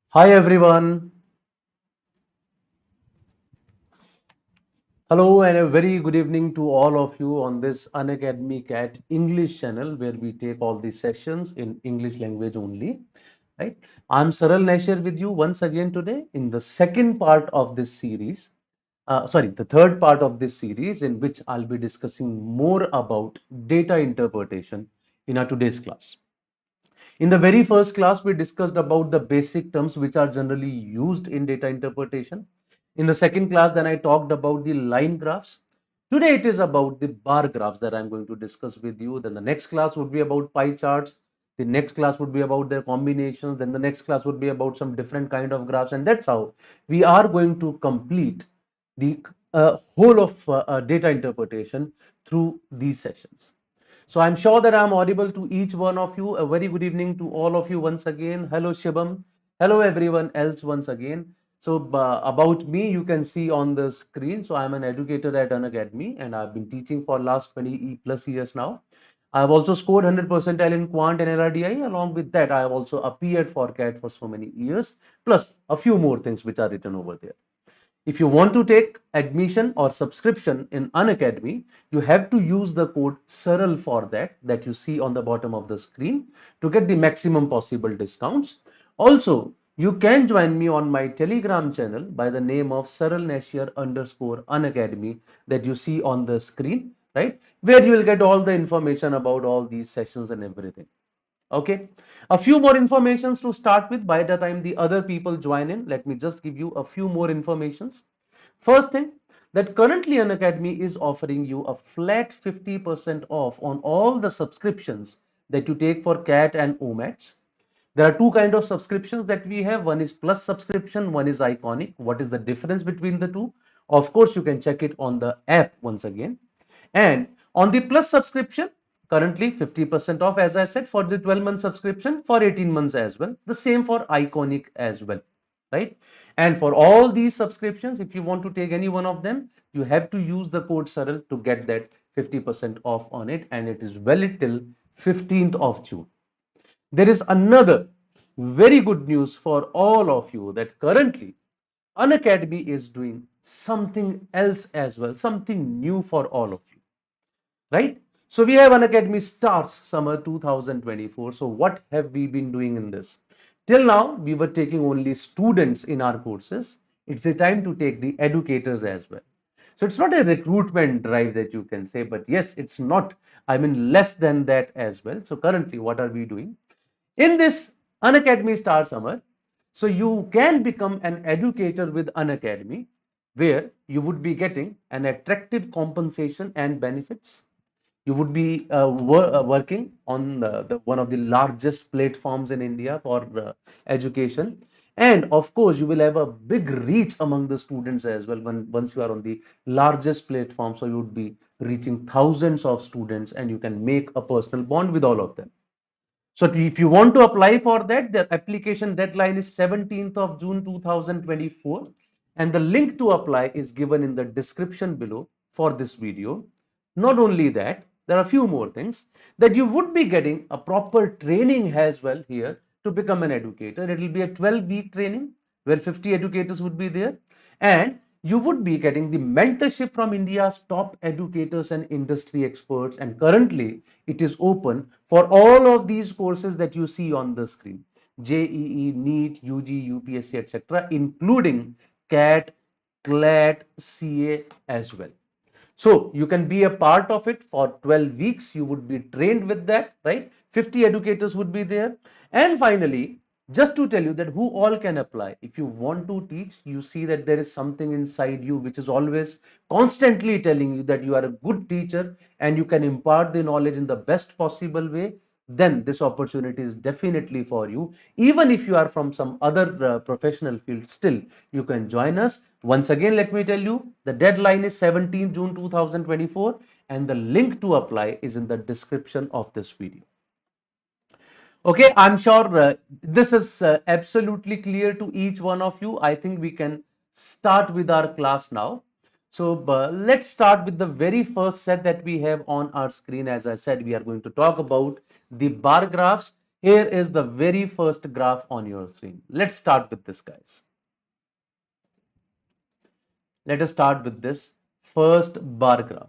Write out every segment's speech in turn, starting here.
Hi everyone. Hello and a very good evening to all of you on this Unacademy Cat English channel where we take all the sessions in English language only. Right? I'm Saral Nashier with you once again today in the second part of this series. The third part of this series in which I'll be discussing more about data interpretation in our today's class. In the very first class, we discussed about the basic terms which are generally used in data interpretation. In the second class, then I talked about the line graphs. Today it is about the bar graphs that I'm going to discuss with you. Then the next class would be about pie charts. The next class would be about their combinations. Then the next class would be about some different kind of graphs. And that's how we are going to complete the whole of data interpretation through these sessions. So I'm sure that I'm audible to each one of you. A very good evening to all of you once again. Hello, Shibam. Hello, everyone else once again. So about me, you can see on the screen. So I'm an educator at Unacademy and I've been teaching for last 20 plus years now. I've also scored 100 percentile in Quant and LRDI. Along with that, I have also appeared for CAT for so many years, plus a few more things which are written over there. If you want to take admission or subscription in Unacademy, you have to use the code SARAL for that you see on the bottom of the screen to get the maximum possible discounts. Also, you can join me on my Telegram channel by the name of Saral Nashier _ Unacademy that you see on the screen, right? Where you will get all the information about all these sessions and everything. Okay, a few more informations to start with. By the time the other people join in, let me just give you a few more informations. First thing, that currently Unacademy is offering you a flat 50% off on all the subscriptions that you take for CAT and OMATs. There are two kind of subscriptions that we have. One is plus subscription, one is iconic. What is the difference between the two? Of course, you can check it on the app once again. And on the plus subscription, currently 50% off, as I said, for the 12-month subscription, for 18 months as well. The same for iconic as well, right? And for all these subscriptions, if you want to take any one of them, you have to use the code SARAL to get that 50% off on it, and it is valid till 15th of June. There is another very good news for all of you that currently Unacademy is doing something else as well, something new for all of you, right? So we have Unacademy starts summer 2024. So what have we been doing in this? Till now, we were taking only students in our courses. It's the time to take the educators as well. So it's not a recruitment drive that you can say, but yes, it's not, I mean, less than that as well. So currently, what are we doing? In this Unacademy Star Summer, so you can become an educator with Unacademy, where you would be getting an attractive compensation and benefits. You would be working on one of the largest platforms in India for education. And of course, you will have a big reach among the students as well once you are on the largest platform. So you would be reaching thousands of students and you can make a personal bond with all of them. So if you want to apply for that, the application deadline is 17th of June 2024. And the link to apply is given in the description below for this video. Not only that, there are a few more things that you would be getting a proper training as well here to become an educator. It will be a 12-week training where 50 educators would be there. And you would be getting the mentorship from India's top educators and industry experts. And currently, it is open for all of these courses that you see on the screen: JEE, NEET, UG, UPSC, etc., including CAT, CLAT, CA as well. So you can be a part of it for 12 weeks. You would be trained with that, right? 50 educators would be there. And finally, just to tell you that who all can apply. If you want to teach, you see that there is something inside you which is always constantly telling you that you are a good teacher and you can impart the knowledge in the best possible way. Then this opportunity is definitely for you. Even if you are from some other professional field, still you can join us. Once again, let me tell you, the deadline is 17 June 2024 and the link to apply is in the description of this video. Okay, I'm sure this is absolutely clear to each one of you. I think we can start with our class now. So let's start with the very first set that we have on our screen. As I said, we are going to talk about the bar graphs. Here is the very first graph on your screen. Let's start with this, guys. Let us start with this first bar graph.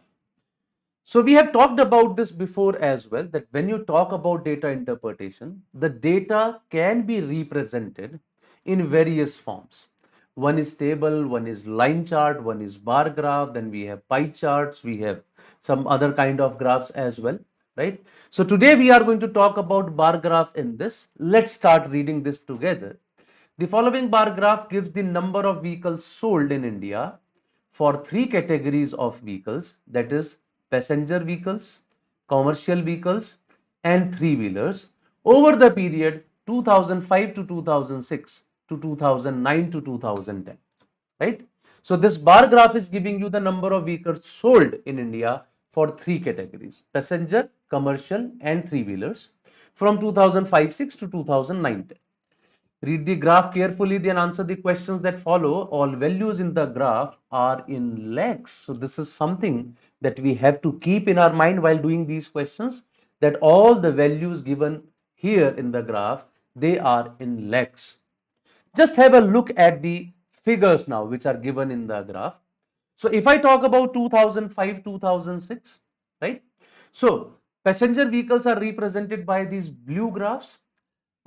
So we have talked about this before as well, that when you talk about data interpretation, the data can be represented in various forms. One is table, one is line chart, one is bar graph, then we have pie charts, we have some other kind of graphs as well, right? So today we are going to talk about bar graph in this. Let's start reading this together. The following bar graph gives the number of vehicles sold in India for three categories of vehicles, that is passenger vehicles, commercial vehicles and three-wheelers over the period 2005 to 2006 to 2009 to 2010, right? So this bar graph is giving you the number of vehicles sold in India for three categories: passenger, commercial and three-wheelers from 2005-06 to 2009-10. Read the graph carefully, then answer the questions that follow. All values in the graph are in lakhs. So this is something that we have to keep in our mind while doing these questions, that all the values given here in the graph, they are in lakhs. Just have a look at the figures now which are given in the graph. So if I talk about 2005, 2006, right? So passenger vehicles are represented by these blue graphs.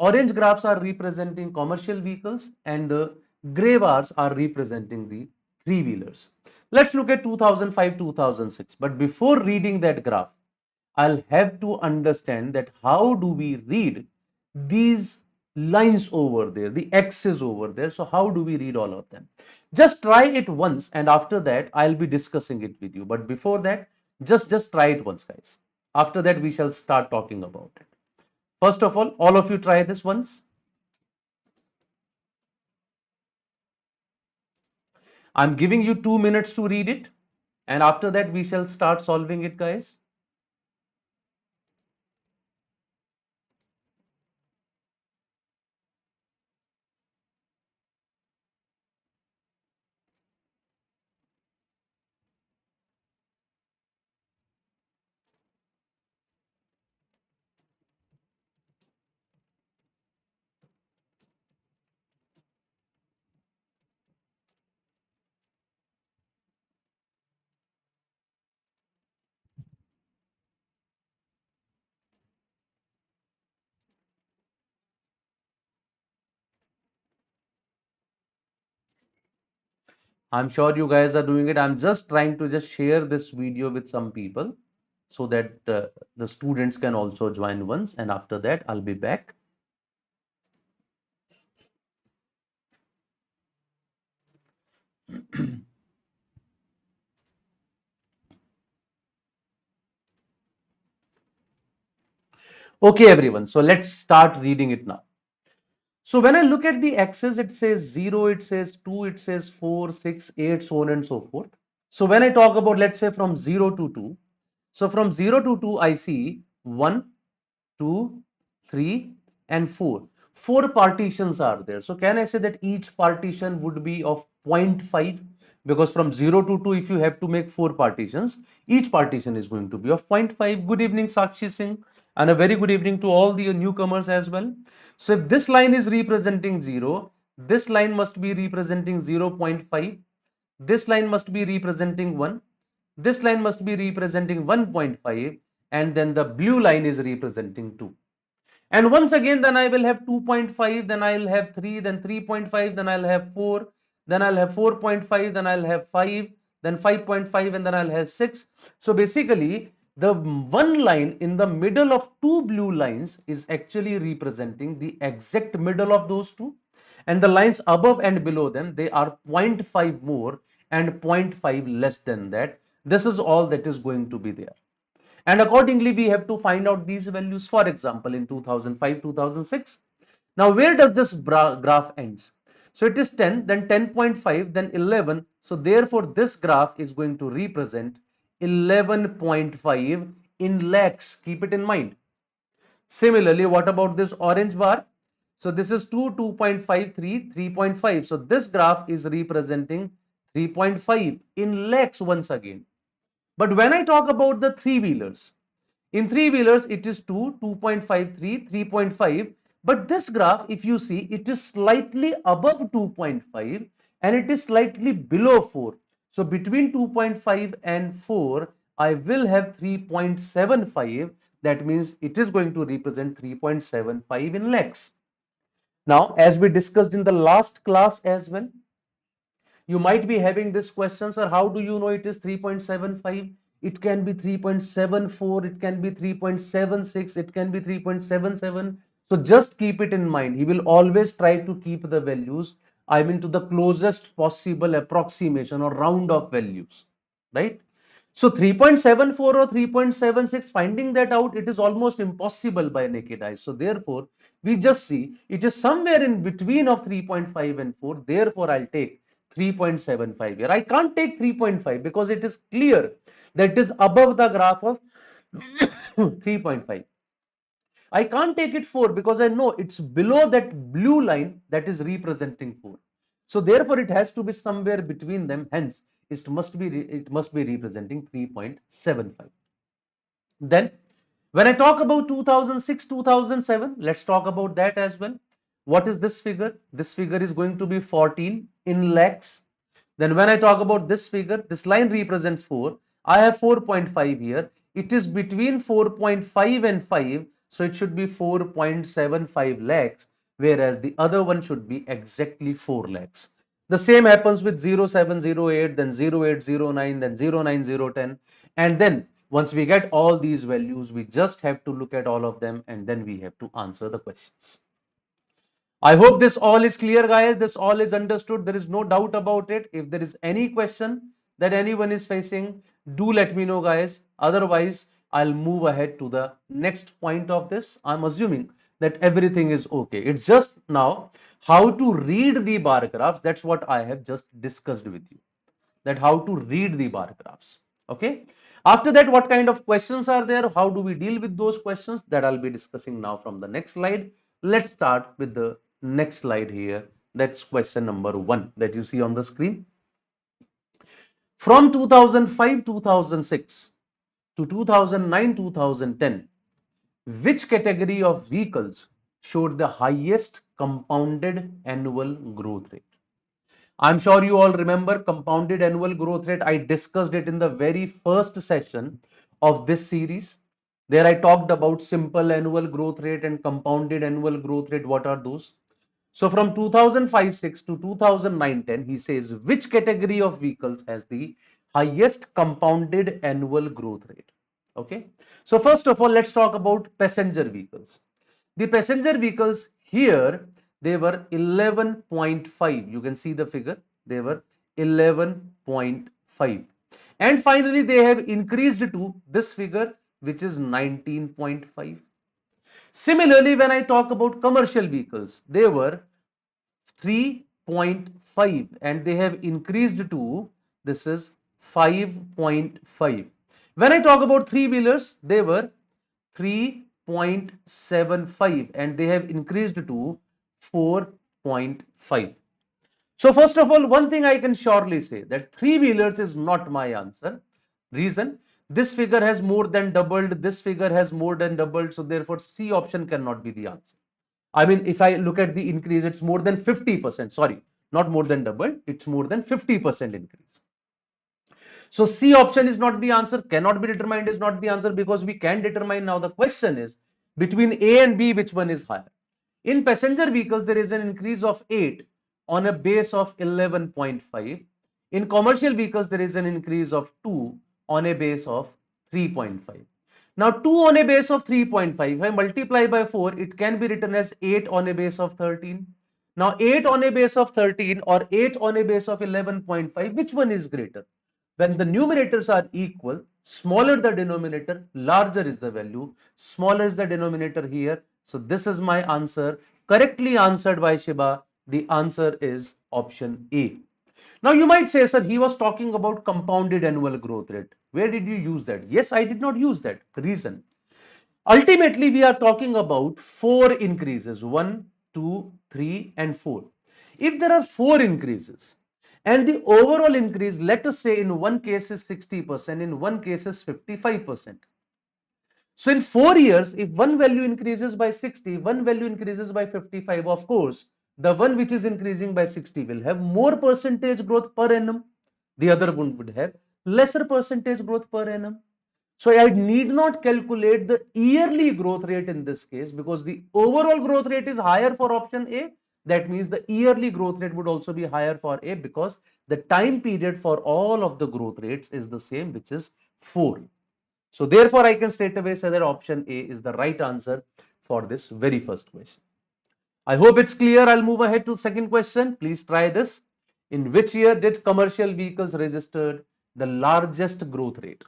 Orange graphs are representing commercial vehicles and the gray bars are representing the three-wheelers. Let's look at 2005-2006. But before reading that graph, I'll have to understand that how do we read these lines over there, the X's over there. So how do we read all of them? Just try it once and after that I'll be discussing it with you. But before that, just try it once, guys. After that, we shall start talking about it. First of all of you try this once. I'm giving you 2 minutes to read it, and after that, we shall start solving it, guys. I'm sure you guys are doing it. I'm just trying to just share this video with some people so that the students can also join once, and after that, I'll be back. Okay, everyone. So let's start reading it now. So when I look at the axis, it says 0, it says 2, it says 4, 6, 8, so on and so forth. So when I talk about, let's say from 0 to 2, so from 0 to 2, I see 1, 2, 3, and 4. Four partitions are there. So can I say that each partition would be of 0.5? Because from 0 to 2, if you have to make four partitions, each partition is going to be of 0.5. Good evening, Sakshi Singh, and a very good evening to all the newcomers as well. So if this line is representing 0, this line must be representing 0.5. This line must be representing 1. This line must be representing 1.5, and then the blue line is representing 2. And once again, then I will have 2.5, then I'll have 3, then 3.5, then I'll have 4, then I'll have 4.5, then I'll have 5, then 5.5, and then I'll have 6. So basically, the one line in the middle of two blue lines is actually representing the exact middle of those two. And the lines above and below them, they are 0.5 more and 0.5 less than that. This is all that is going to be there. And accordingly, we have to find out these values. For example, in 2005, 2006. Now, where does this graph ends? So it is 10, then 10.5, then 11. So therefore, this graph is going to represent 11.5 in lakhs. Keep it in mind. Similarly, what about this orange bar? So this is 2, 2.5, 3, 3.5. So this graph is representing 3.5 in lakhs once again. But when I talk about the three-wheelers, In three-wheelers, it is 2, 2.53, 3.5. But this graph, if you see, it is slightly above 2.5 and it is slightly below 4. So between 2.5 and 4, I will have 3.75. That means it is going to represent 3.75 in lakhs. Now, as we discussed in the last class as well, you might be having this question, sir, how do you know it is 3.75? It can be 3.74, it can be 3.76, it can be 3.77. So just keep it in mind. He will always try to keep the values, I mean, to the closest possible approximation or round of values, right? So 3.74 or 3.76, finding that out, it is almost impossible by naked eye. So therefore, we just see it is somewhere in between of 3.5 and 4. Therefore, I'll take 3.75 here. I can't take 3.5 because it is clear that it is above the graph of 3.5. I can't take it 4 because I know it's below that blue line that is representing 4. So therefore, it has to be somewhere between them. Hence, it must be representing 3.75. Then, when I talk about 2006, 2007, let's talk about that as well. What is this figure? This figure is going to be 14 in lakhs. Then when I talk about this figure, this line represents 4. I have 4.5 here. It is between 4.5 and 5. So it should be 4.75 lakhs, whereas the other one should be exactly 4 lakhs. The same happens with 0708, then 0809, then 09010. And then once we get all these values, we just have to look at all of them and then we have to answer the questions. I hope this all is clear, guys. This all is understood. There is no doubt about it. If there is any question that anyone is facing, do let me know, guys. Otherwise, I'll move ahead to the next point of this. I'm assuming that everything is okay. It's just now how to read the bar graphs. That's what I have just discussed with you. That how to read the bar graphs. Okay. After that, what kind of questions are there? How do we deal with those questions? That I'll be discussing now from the next slide. Let's start with the next slide here. That's question number 1 that you see on the screen. From 2005 2006 to 2009 2010, which category of vehicles showed the highest compounded annual growth rate? I'm sure you all remember compounded annual growth rate. I discussed it in the very first session of this series. There I talked about simple annual growth rate and compounded annual growth rate. What are those? So from 2005-6 to 2009-10, he says which category of vehicles has the highest compounded annual growth rate? Okay. So first of all, let's talk about passenger vehicles. The passenger vehicles here, they were 11.5. You can see the figure. They were 11.5. And finally, they have increased to this figure, which is 19.5. Similarly, when I talk about commercial vehicles, they were 3.5 and they have increased to, this is 5.5. When I talk about three-wheelers, they were 3.75 and they have increased to 4.5. So first of all, one thing I can surely say that three-wheelers is not my answer. Reason, this figure has more than doubled, this figure has more than doubled, so therefore C option cannot be the answer. I mean, if I look at the increase, it's more than 50%. Sorry, not more than double, it's more than 50% increase. So C option is not the answer, cannot be determined is not the answer because we can determine. Now the question is between A and B, which one is higher? In passenger vehicles, there is an increase of 8 on a base of 11.5. In commercial vehicles, there is an increase of 2 on a base of 3.5. Now 2 on a base of 3.5, if I multiply by 4, it can be written as 8 on a base of 13. Now 8 on a base of 13 or 8 on a base of 11.5, which one is greater? When the numerators are equal, smaller the denominator, larger is the value. Smaller is the denominator here. So this is my answer. Correctly answered by Shiba. The answer is option A. Now you might say, sir, he was talking about compounded annual growth rate. Where did you use that? Yes, I did not use that. Reason. Ultimately, we are talking about 4 increases, 1, 2, 3 and 4. If there are 4 increases and the overall increase, let us say in one case is 60%, in one case is 55%. So in 4 years, if one value increases by 60, one value increases by 55, of course, the one which is increasing by 60 will have more percentage growth per annum. The other one would have lesser percentage growth per annum. So I need not calculate the yearly growth rate in this case because the overall growth rate is higher for option A. That means the yearly growth rate would also be higher for A because the time period for all of the growth rates is the same, which is 4. So therefore, I can straight away say that option A is the right answer for this very first question. I hope it's clear. I'll move ahead to second question. Please try this. In which year did commercial vehicles registered the largest growth rate?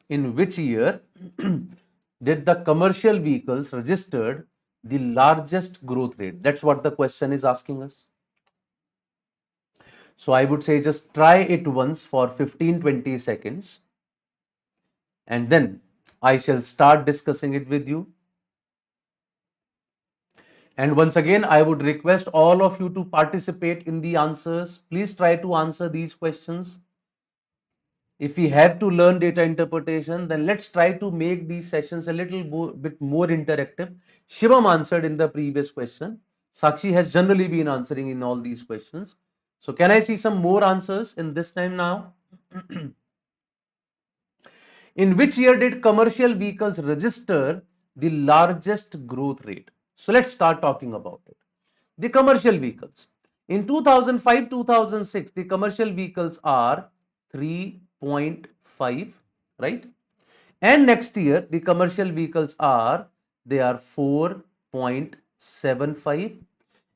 In which year did the commercial vehicles registered the largest growth rate? That's what the question is asking us. So I would say just try it once for 15-20 seconds and then I shall start discussing it with you. And once again, I would request all of you to participate in the answers. Please try to answer these questions. If we have to learn data interpretation, then let's try to make these sessions a little bit more interactive. Shivam answered in the previous question. Sakshi has generally been answering in all these questions. So can I see some more answers in this time now? In which year did commercial vehicles register the largest growth rate? So let's start talking about it. The commercial vehicles. In 2005-2006, the commercial vehicles are 3.5, right? And next year, the commercial vehicles they are 4.75.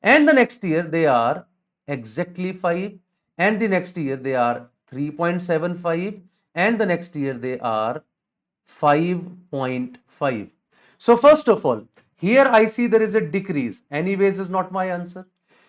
And the next year, they are exactly 5. And the next year, they are 3.75. And the next year, they are 5.5. So first of all, here I see there is a decrease. Anyways is not my answer.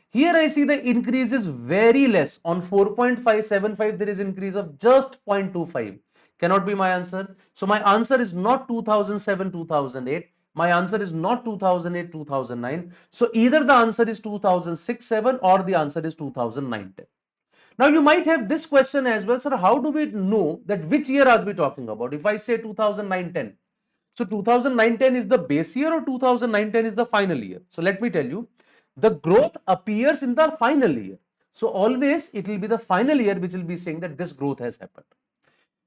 Here I see the increase is very less. On 4.575 there is increase of just 0.25. Cannot be my answer. So my answer is not 2007-2008. My answer is not 2008-2009. So either the answer is 2006-7 or the answer is 2009-10. Now you might have this question as well, sir. How do we know that which year are we talking about? If I say 2009-10, so 2009-10 is the base year or 2009-10 is the final year? So let me tell you, the growth appears in the final year. So always it will be the final year which will be saying that this growth has happened.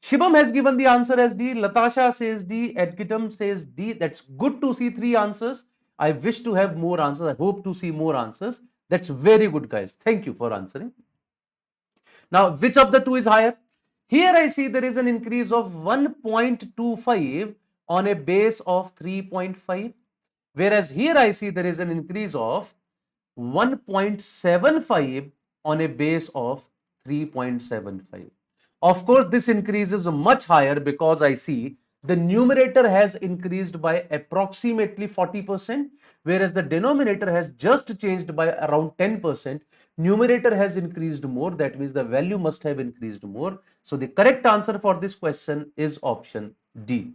Shibam has given the answer as D. Latasha says D. Edgitum says D. That's good to see 3 answers. I wish to have more answers. I hope to see more answers. That's very good, guys. Thank you for answering. Now, which of the two is higher? Here I see there is an increase of 1.25 on a base of 3.5, whereas here I see there is an increase of 1.75 on a base of 3.75. Of course, this increase is much higher because I see the numerator has increased by approximately 40%, whereas the denominator has just changed by around 10%. Numerator has increased more, that means the value must have increased more. So the correct answer for this question is option D.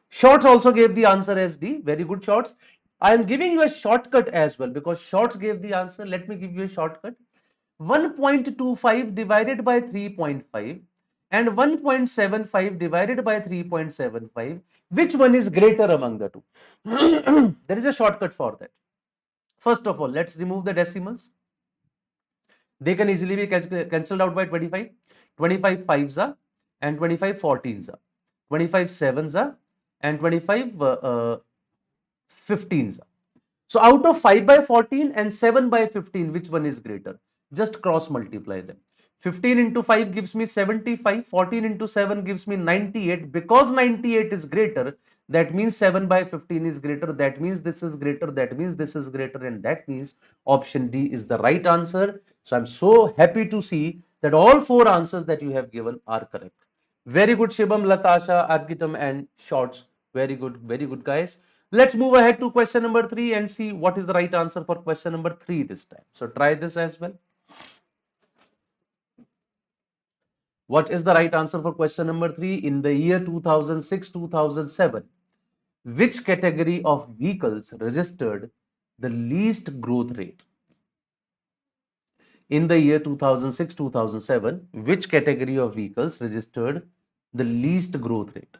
Shorts also gave the answer as D. Very good, Shorts. I am giving you a shortcut as well because Shorts gave the answer. Let me give you a shortcut. 1.25 divided by 3.5 and 1.75 divided by 3.75. Which one is greater among the two? There is a shortcut for that. First of all, let's remove the decimals. They can easily be cancelled out by 25. 25 5s are and 25 14s are. 25 7s are and 25 15s are. So out of 5 by 14 and 7 by 15, which one is greater? Just cross multiply them. 15 into 5 gives me 75, 14 into 7 gives me 98. Because 98 is greater, that means 7 by 15 is greater, that means this is greater, that means this is greater, and that means option D is the right answer. So I'm so happy to see that all 4 answers that you have given are correct. Very good, Shibam, Latasha, Argitam, and Shorts. Very good, guys. Let's move ahead to question number 3 and see what is the right answer for question number 3 this time. So try this as well. What is the right answer for question number 3? In the year 2006-2007, which category of vehicles registered the least growth rate? In the year 2006-2007, which category of vehicles registered the least growth rate?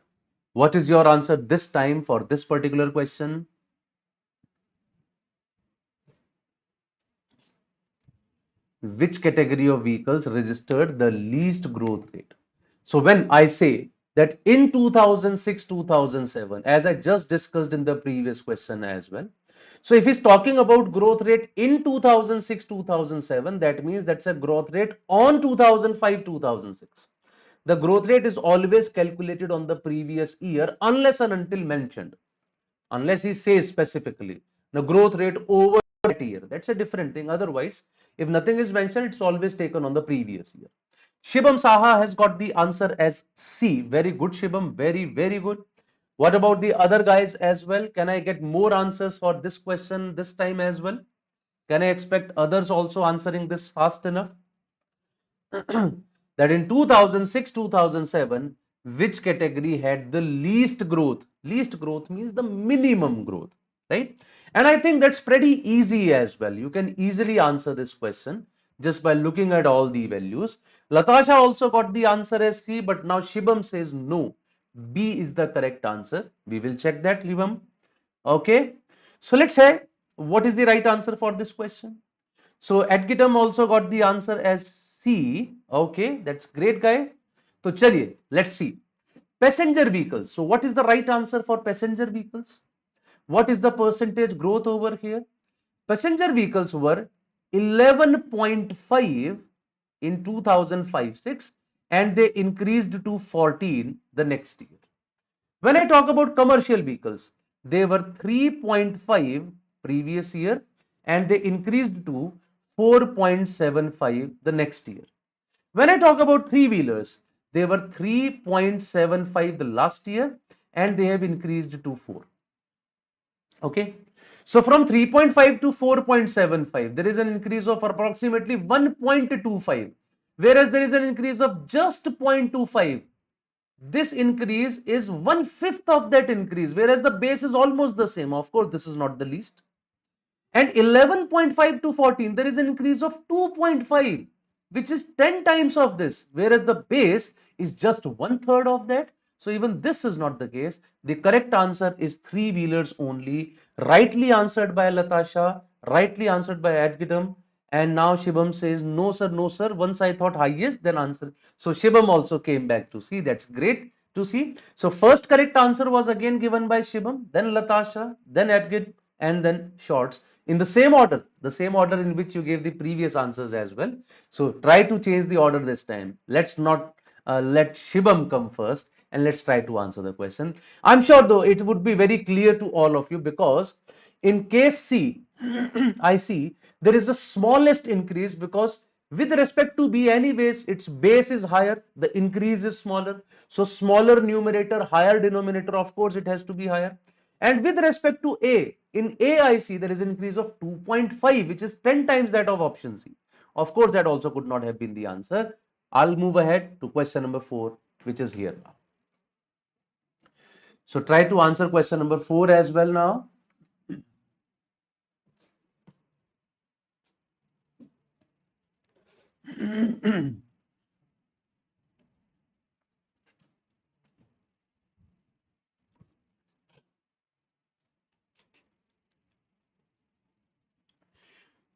What is your answer this time for this particular question? Which category of vehicles registered the least growth rate? So when I say that in 2006, 2007, as I just discussed in the previous question as well. So if he's talking about growth rate in 2006, 2007, that means that's a growth rate on 2005, 2006. The growth rate is always calculated on the previous year unless and until mentioned, unless he says specifically the growth rate over that year. That's a different thing. Otherwise, if nothing is mentioned, it's always taken on the previous year. Shibam Saha has got the answer as C. Very good, Shibam. Very, very good. What about the other guys as well? Can I get more answers for this question this time as well? Can I expect others also answering this fast enough? That in 2006, 2007, which category had the least growth? Least growth means the minimum growth, right? And I think that's pretty easy as well. You can easily answer this question just by looking at all the values. Latasha also got the answer as C, but now Shibam says no. B is the correct answer. We will check that, Shibam. Okay. So let's say what is the right answer for this question? So Edgitum also got the answer as C. Okay, that's great, guy. So chaliye, let's see. Passenger vehicles. So what is the right answer for passenger vehicles? What is the percentage growth over here? Passenger vehicles were 11.5 in 2005-6 and they increased to 14 the next year. When I talk about commercial vehicles, they were 3.5 previous year and they increased to 4.75 the next year. When I talk about three-wheelers, they were 3.75 the last year and they have increased to 4. Okay. So from 3.5 to 4.75, there is an increase of approximately 1.25, whereas there is an increase of just 0.25. This increase is 1/5 of that increase, whereas the base is almost the same. Of course, this is not the least. And 11.5 to 14, there is an increase of 2.5, which is 10 times of this, whereas the base is just 1/3 of that. So even this is not the case. The correct answer is three-wheelers only. Rightly answered by Latasha, rightly answered by Adgidam. And now Shibam says, no, sir, no, sir. Once I thought highest, then answer. So Shibam also came back to see. That's great to see. So first correct answer was again given by Shibam, then Latasha, then Adgid, and then Shorts in the same order in which you gave the previous answers as well. So try to change the order this time. Let's not let Shibam come first and let's try to answer the question. I'm sure though it would be very clear to all of you because in case C, I see there is the smallest increase because with respect to B anyways, its base is higher, the increase is smaller. So smaller numerator, higher denominator, of course it has to be higher. And with respect to A, in A I see there is an increase of 2.5, which is 10 times that of option C. Of course, that also could not have been the answer. I'll move ahead to question number 4, which is here now. So try to answer question number 4 as well now.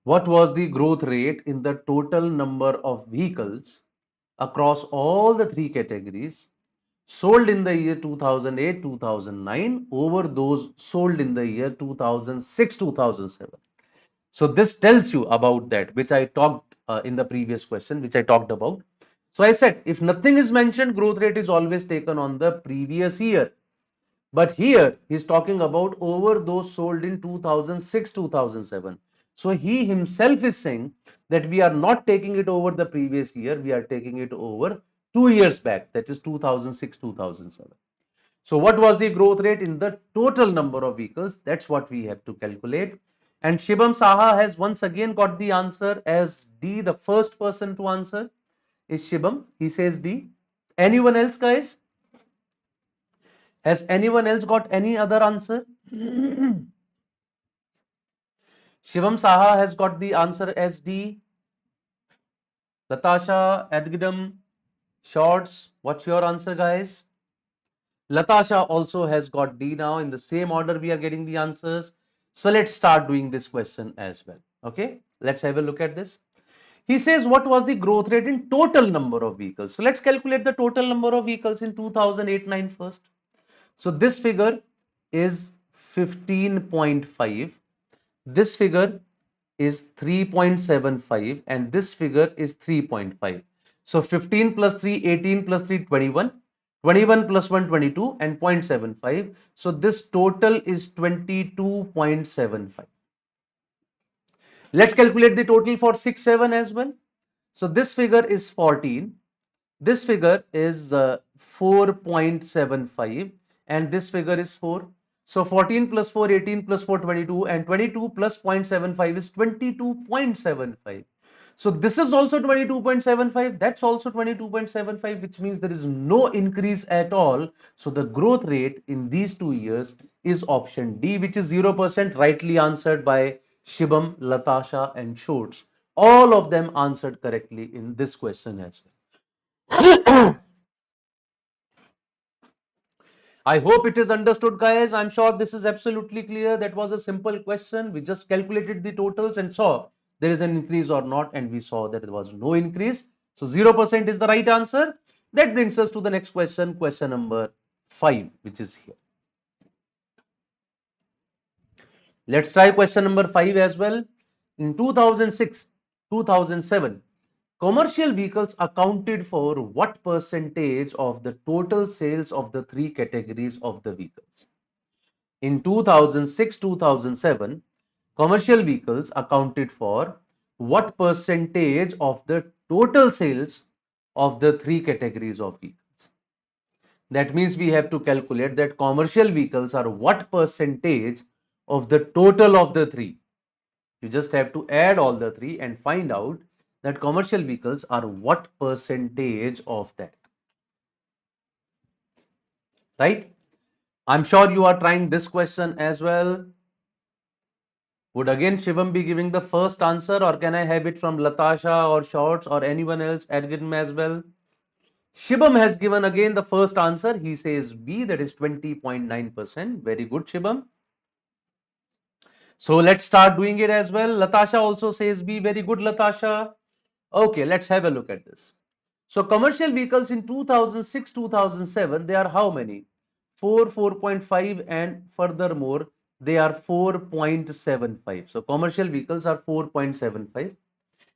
What was the growth rate in the total number of vehicles across all the three categories sold in the year 2008 2009 over those sold in the year 2006 2007? So this tells you about that, which I talked in the previous question, which I talked about. So I said if nothing is mentioned, growth rate is always taken on the previous year. But here he's talking about over those sold in 2006 2007. So he himself is saying that we are not taking it over the previous year, we are taking it over 2 years back, that is 2006 2007. So what was the growth rate in the total number of vehicles? That's what we have to calculate. And Shibam Saha has once again got the answer as D. The first person to answer is Shibam. He says D. Anyone else, guys? Has anyone else got any other answer? Shivam Saha has got the answer as D. Latasha, Adgidam, Shorts. What's your answer, guys? Latasha also has got D now. In the same order, we are getting the answers. So let's start doing this question as well. Okay, let's have a look at this. He says, what was the growth rate in total number of vehicles? So let's calculate the total number of vehicles in 2008-9 first. So this figure is 15.5. This figure is 3.75 and this figure is 3.5. So 15 plus 3, 18 plus 3, 21. 21 plus 1, 22 and 0.75. So this total is 22.75. Let's calculate the total for 6, 7 as well. So this figure is 14. This figure is 4.75 and this figure is 4. So 14 plus 4, 18 plus 4, 22 and 22 plus 0.75 is 22.75. So this is also 22.75. That's also 22.75, which means there is no increase at all. So the growth rate in these 2 years is option D, which is 0%, rightly answered by Shibam, Latasha and Schultz. All of them answered correctly in this question as well. I hope it is understood, guys. I'm sure this is absolutely clear. That was a simple question. We just calculated the totals and saw there is an increase or not, and we saw that there was no increase. So 0% is the right answer. That brings us to the next question, question number 5, which is here. Let's try question number 5 as well. In 2006, 2007, commercial vehicles accounted for what percentage of the total sales of the three categories of the vehicles? In 2006-2007, commercial vehicles accounted for what percentage of the total sales of the three categories of vehicles? That means we have to calculate that commercial vehicles are what percentage of the total of the three. You just have to add all the three and find out that commercial vehicles are what percentage of that. Right? I'm sure you are trying this question as well. Would again Shivam be giving the first answer, or can I have it from Latasha or Shorts or anyone else again as well? Shibam has given again the first answer. He says B, that is 20.9%. Very good, Shibam. So let's start doing it as well. Latasha also says B. Very good, Latasha. Okay, let's have a look at this. So commercial vehicles in 2006-2007, they are how many? 4, 4.5 and furthermore, they are 4.75. So commercial vehicles are 4.75.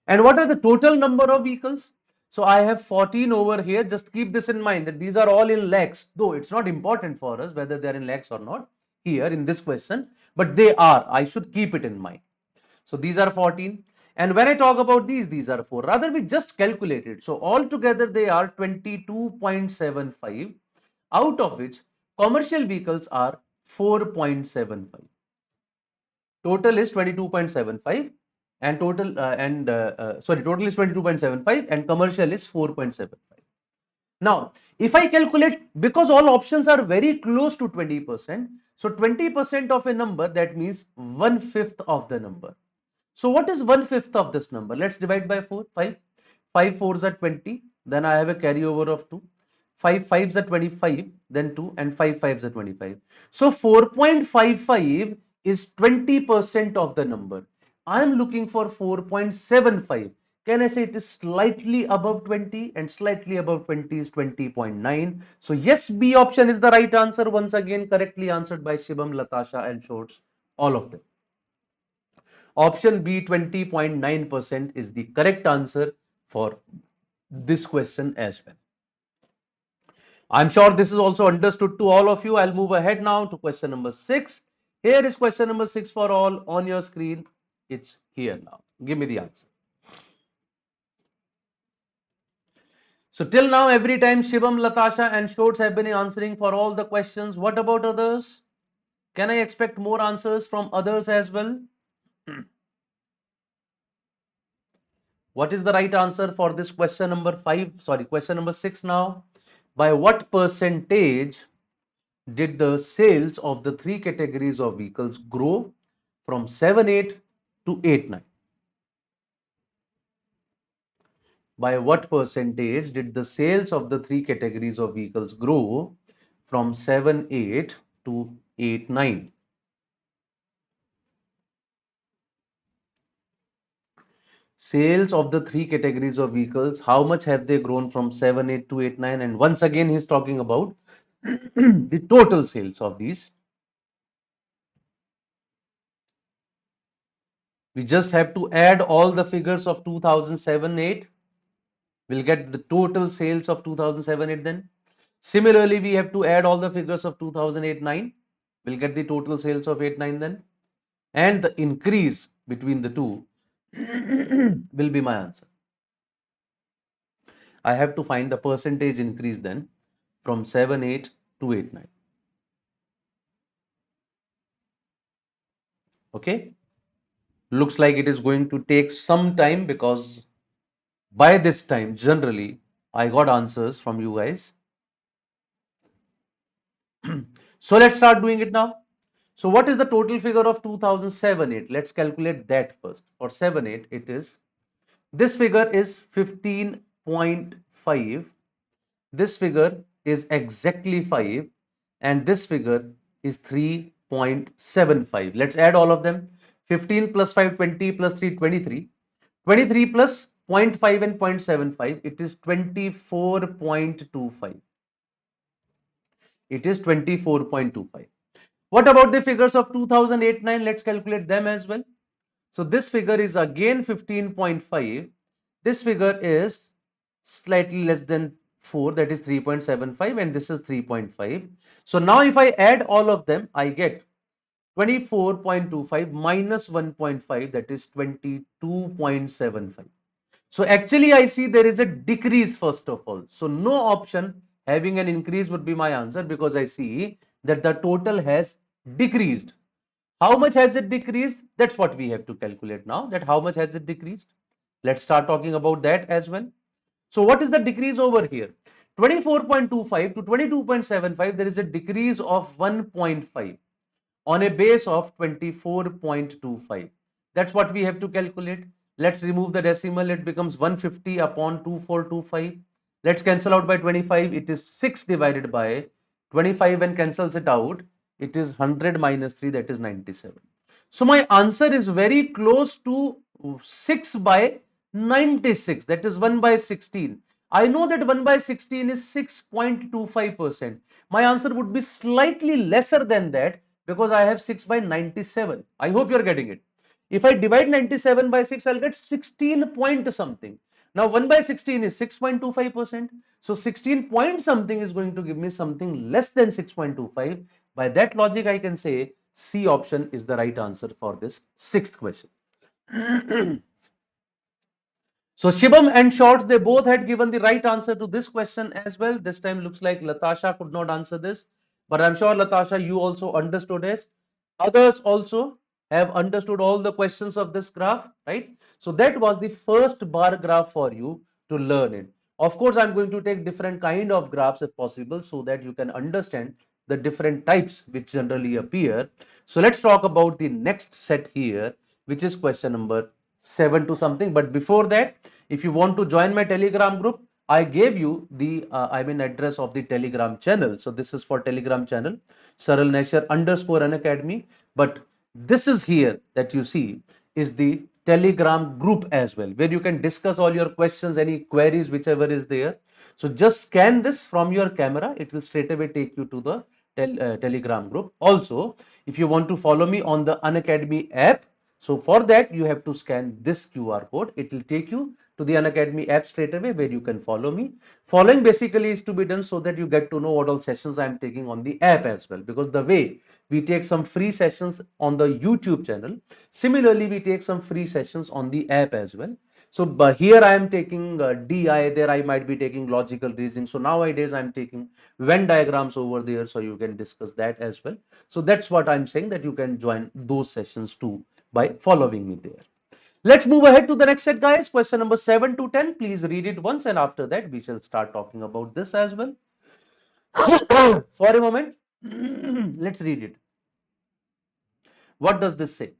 And what are the total number of vehicles? So I have 14 over here. Just keep this in mind that these are all in lakhs, though it's not important for us whether they're in lakhs or not here in this question, but they are. I should keep it in mind. So these are 14. And when I talk about these are 4. Rather, we just calculated. So altogether, they are 22.75, out of which commercial vehicles are 4.75. Total is 22.75 and total is 22.75 and commercial is 4.75. Now, if I calculate, because all options are very close to 20%, so 20% of a number, that means 1/5 of the number. So what is 1/5 of this number? Let's divide by 4, 5. 5 fours are 20. Then I have a carryover of 2. 5 fives are 25. Then 2 and 5 fives are 25. So 4.55 is 20% of the number. I am looking for 4.75. Can I say it is slightly above 20 and slightly above 20 is 20.9. So yes, B option is the right answer. Once again, correctly answered by Shibam, Latasha and Shorts, all of them. Option B, 20.9% is the correct answer for this question as well. I'm sure this is also understood to all of you. I'll move ahead now to question number 6. Here is question number 6 for all on your screen. It's here now. Give me the answer. So till now, every time Shivam, Latasha and Shorts have been answering for all the questions. What about others? Can I expect more answers from others as well? What is the right answer for this question number 5? Sorry, question number 6 now. By what percentage did the sales of the three categories of vehicles grow from 7-8 to 8-9? By what percentage did the sales of the three categories of vehicles grow from 7.8 to 8.9. Sales of the three categories of vehicles, how much have they grown from 7.8 to 8.9? And once again, he's talking about the total sales of these. We just have to add all the figures of 2007-8. We'll get the total sales of 2007-8 then. Similarly, we have to add all the figures of 2008-9. We'll get the total sales of 8-9 then. And the increase between the two will be my answer. I have to find the percentage increase then from 7.8 to 8.9. Okay. Looks like it is going to take some time because by this time, generally, I got answers from you guys. So let's start doing it now. So what is the total figure of 2007-8? Let's calculate that first. For 7-8, it is, this figure is 15.5. This figure is exactly 5. And this figure is 3.75. Let's add all of them. 15 plus 5, 20 plus 3, 23. 23 plus 0.5 and 0.75, it is 24.25. It is 24.25. What about the figures of 2008-9? Let's calculate them as well. So this figure is again 15.5. This figure is slightly less than 4, that is 3.75, and this is 3.5. So now if I add all of them, I get 24.25 minus 1.5, that is 22.75. So actually I see there is a decrease first of all. So no option having an increase would be my answer, because I see that the total has decreased. How much has it decreased? That's what we have to calculate now, that how much has it decreased. Let's start talking about that as well. So what is the decrease over here? 24.25 to 22.75, there is a decrease of 1.5 on a base of 24.25. That's what we have to calculate. Let's remove the decimal. It becomes 150 upon 2425. Let's cancel out by 25. It is 6 divided by 25 and cancels it out. It is 100 minus 3, that is 97. So my answer is very close to 6 by 96. That is 1 by 16. I know that 1 by 16 is 6.25%. My answer would be slightly lesser than that, because I have 6 by 97. I hope you're getting it. If I divide 97 by 6, I'll get 16 point something. Now 1 by 16 is 6.25%. So 16 point something is going to give me something less than 6.25. By that logic, I can say C option is the right answer for this sixth question. So Shibam and Shorts, they both had given the right answer to this question as well. This time looks like Latasha could not answer this, but I'm sure Latasha, you also understood it. Others also have understood all the questions of this graph, right? So that was the first bar graph for you to learn it. Of course, I'm going to take different kind of graphs if possible, so that you can understand the different types which generally appear. So let's talk about the next set here, which is question number 7 to something. But before that, if you want to join my Telegram group, I gave you the address of the Telegram channel. So this is for Telegram channel, Saral Nashier _ Unacademy. But this is here that you see is the Telegram group as well, where you can discuss all your questions, any queries, whichever is there. So just scan this from your camera. It will straight away take you to the Telegram group. Also, if you want to follow me on the Unacademy app, so for that, you have to scan this QR code. It will take you to the Unacademy app straight away, where you can follow me. Following basically is to be done so that you get to know what all sessions I am taking on the app as well. Because the way we take some free sessions on the YouTube channel, similarly we take some free sessions on the app as well. So here I am taking DI, there I might be taking logical reasoning. So nowadays I'm taking Venn diagrams over there, so you can discuss that as well. So that's what I'm saying, that you can join those sessions too by following me there. Let's move ahead to the next set, guys. Question number 7 to 10. Please read it once, and after that, we shall start talking about this as well. For a moment, let's read it. What does this say?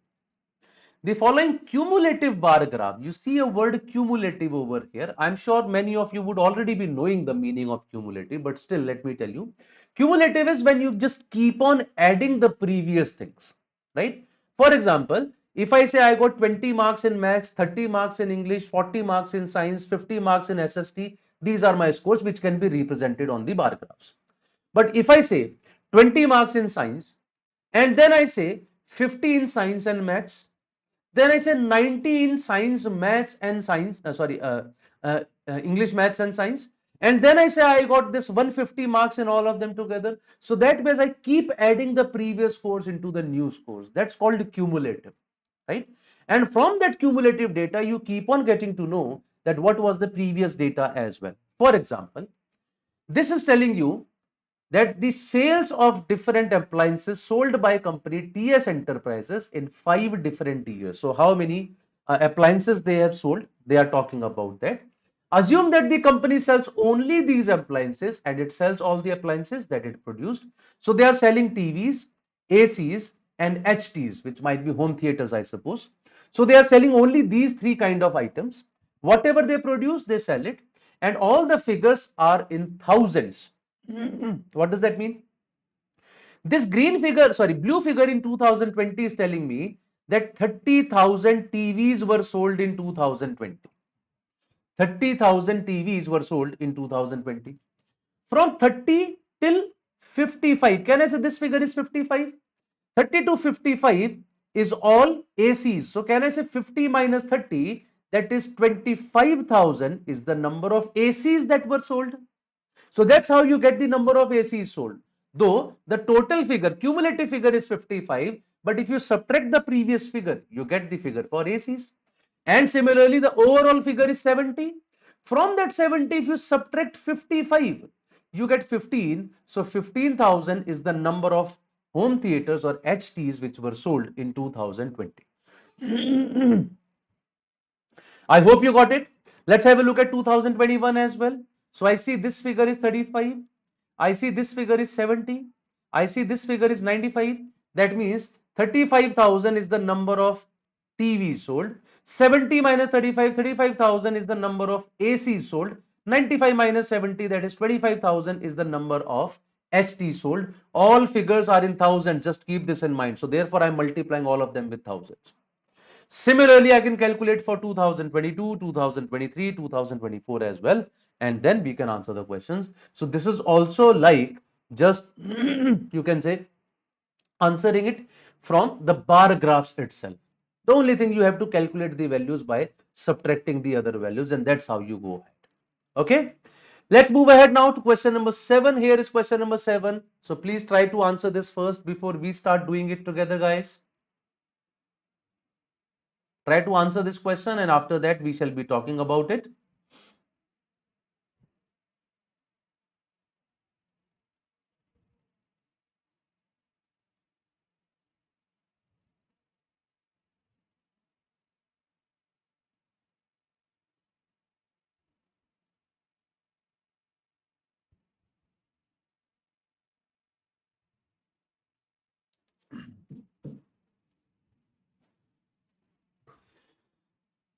the following cumulative bar graph. You see a word cumulative over here. I'm sure many of you would already be knowing the meaning of cumulative, but still let me tell you. Cumulative is when you just keep on adding the previous things, right? For example, if I say I got 20 marks in maths, 30 marks in English, 40 marks in science, 50 marks in SST, these are my scores which can be represented on the bar graphs. But if I say 20 marks in science and then I say 50 in science and maths, then I say 90 in science, maths and science, English, maths and science. And then I say I got this 150 marks in all of them together. So that means I keep adding the previous scores into the new scores. That's called cumulative, right? And from that cumulative data, you keep on getting to know that what was the previous data as well. For example, this is telling you that the sales of different appliances sold by company TS Enterprises in 5 different years. So how many appliances they have sold? They are talking about that. Assume that the company sells only these appliances and it sells all the appliances that it produced. So they are selling TVs, ACs and HTs, which might be home theaters, I suppose. So they are selling only these three kind of items. Whatever they produce, they sell it. And all the figures are in thousands. What does that mean? This green figure, sorry, blue figure in 2020 is telling me that 30,000 TVs were sold in 2020. 30,000 TVs were sold in 2020. From 30 till 55, can I say this figure is 55? 30 to 55 is all ACs. So can I say 50 minus 30, that is 25,000 is the number of ACs that were sold. So that's how you get the number of ACs sold. Though the total figure, cumulative figure is 55, but if you subtract the previous figure, you get the figure for ACs. And similarly, the overall figure is 70. From that 70, if you subtract 55, you get 15. So 15,000 is the number of home theaters or HTs which were sold in 2020. I hope you got it. Let's have a look at 2021 as well. So I see this figure is 35. I see this figure is 70. I see this figure is 95. That means 35,000 is the number of TVs sold. 70 minus 35, 35,000 is the number of ACs sold. 95 minus 70, that is 25,000 is the number of HT sold. All figures are in thousands. Just keep this in mind. So therefore, I'm multiplying all of them with thousands. Similarly, I can calculate for 2022, 2023, 2024 as well, and then we can answer the questions. So this is also like just you can say answering it from the bar graphs itself. The only thing you have to calculate the values by subtracting the other values, and that's how you go ahead. Okay. Let's move ahead now to question number 7. Here is question number 7. So please try to answer this first before we start doing it together, guys. Try to answer this question and after that we shall be talking about it.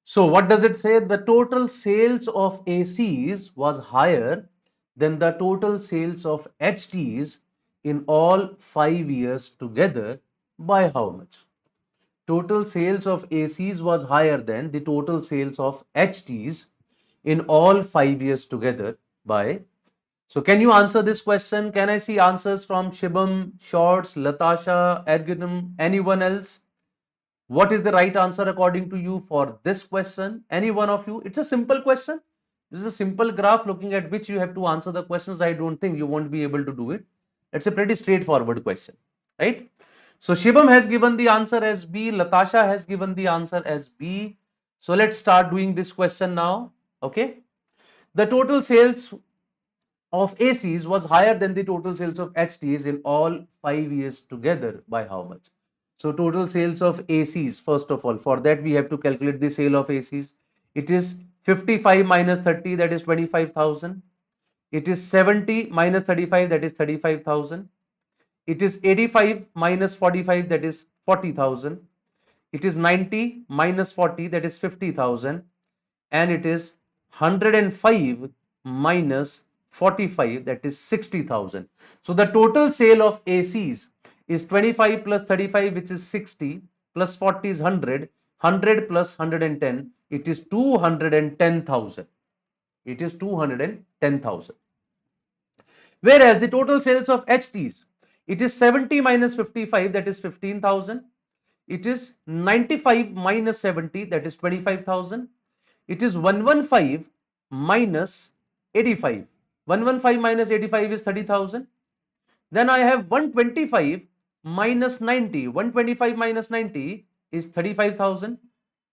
So what does it say? The total sales of ACs was higher than the total sales of HTs in all 5 years together by how much? Total sales of ACs was higher than the total sales of HTs in all 5 years together by. So can you answer this question? Can I see answers from Shibam, Shorts, Latasha, Erginum, anyone else? What is the right answer according to you for this question? Any one of you? It's a simple question. This is a simple graph looking at which you have to answer the questions. I don't think you won't be able to do it. It's a pretty straightforward question, right? So Shibam has given the answer as B. Latasha has given the answer as B. So let's start doing this question now. Okay. The total sales of ACs was higher than the total sales of HTs in all 5 years together by how much? So total sales of ACs, first of all, for that we have to calculate the sale of ACs. It is 55 minus 30, that is 25,000. It is 70 minus 35, that is 35,000. It is 85 minus 45, that is 40,000. It is 90 minus 40, that is 50,000, and it is 105 minus 45, that is 60,000. So the total sale of ACs is 25 plus 35, which is 60, plus 40 is 100, 100 plus 110, it is 210,000. It is 210,000. Whereas the total sales of HTs, it is 70 minus 55, that is 15,000. It is 95 minus 70, that is 25,000. It is 115 minus 85. 115 minus 85 is 30,000. Then I have 125 minus 90. 125 minus 90 is 35,000,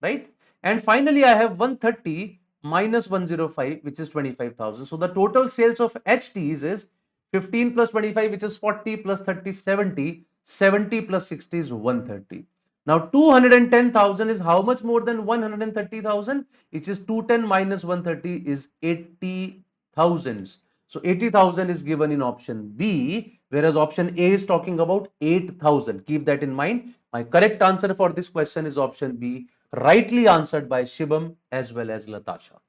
right? And finally, I have 130 minus 105, which is 25,000. So the total sales of HTs is 15 plus 25, which is 40, plus 30, 70. 70 plus 60 is 130. Now 210,000 is how much more than 130,000? Which is 210 minus 130 is 80,000. So 80,000 is given in option B, whereas option A is talking about 8,000. Keep that in mind. My correct answer for this question is option B, rightly answered by Shibam as well as Latasha.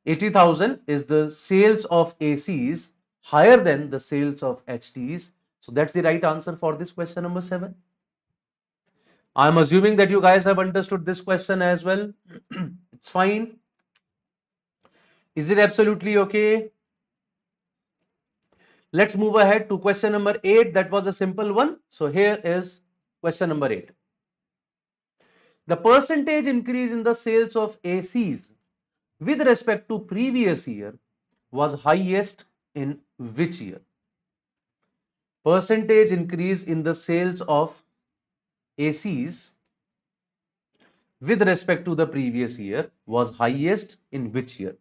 80,000 is the sales of ACs higher than the sales of HTs. So that's the right answer for this question number 7. I'm assuming that you guys have understood this question as well. It's fine. Is it absolutely okay? Let's move ahead to question number 8. That was a simple one. So here is question number 8. The percentage increase in the sales of ACs with respect to previous year was highest in which year? Percentage increase in the sales of ACs with respect to the previous year was highest in which year?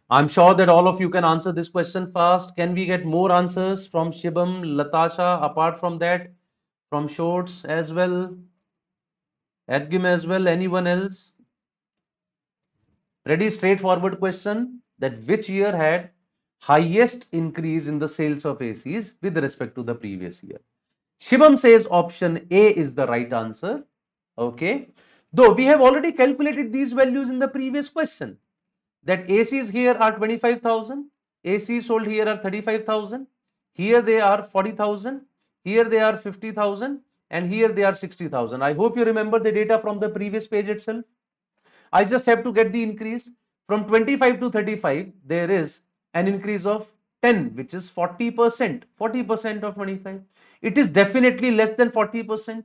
I'm sure that all of you can answer this question fast. Can we get more answers from Shibam, Latasha, apart from that, from Shorts as well, Edgim as well, anyone else? Ready? Straightforward question, that which year had highest increase in the sales of ACs with respect to the previous year? Shibam says option A is the right answer. Okay. Though we have already calculated these values in the previous question, that ACs here are 25,000, ACs sold here are 35,000, here they are 40,000, here they are 50,000, and here they are 60,000. I hope you remember the data from the previous page itself. I just have to get the increase from 25 to 35. There is an increase of 10, which is 40%. 40% of 25. It is definitely less than 40%.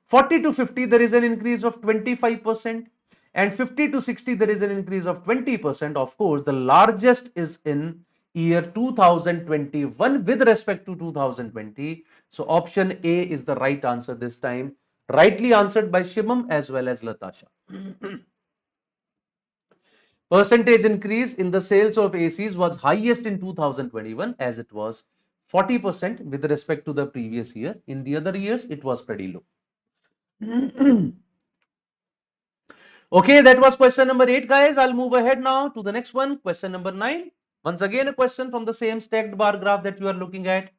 40 to 50, there is an increase of 25%, and 50 to 60, there is an increase of 20%. Of course, the largest is in year 2021 with respect to 2020. So option A is the right answer this time, rightly answered by Shimam as well as Latasha. Percentage increase in the sales of ACs was highest in 2021, as it was 40% with respect to the previous year. In the other years, it was pretty low. Okay, that was question number 8, guys. I'll move ahead now to the next one, question number 9. Once again, a question from the same stacked bar graph that you are looking at.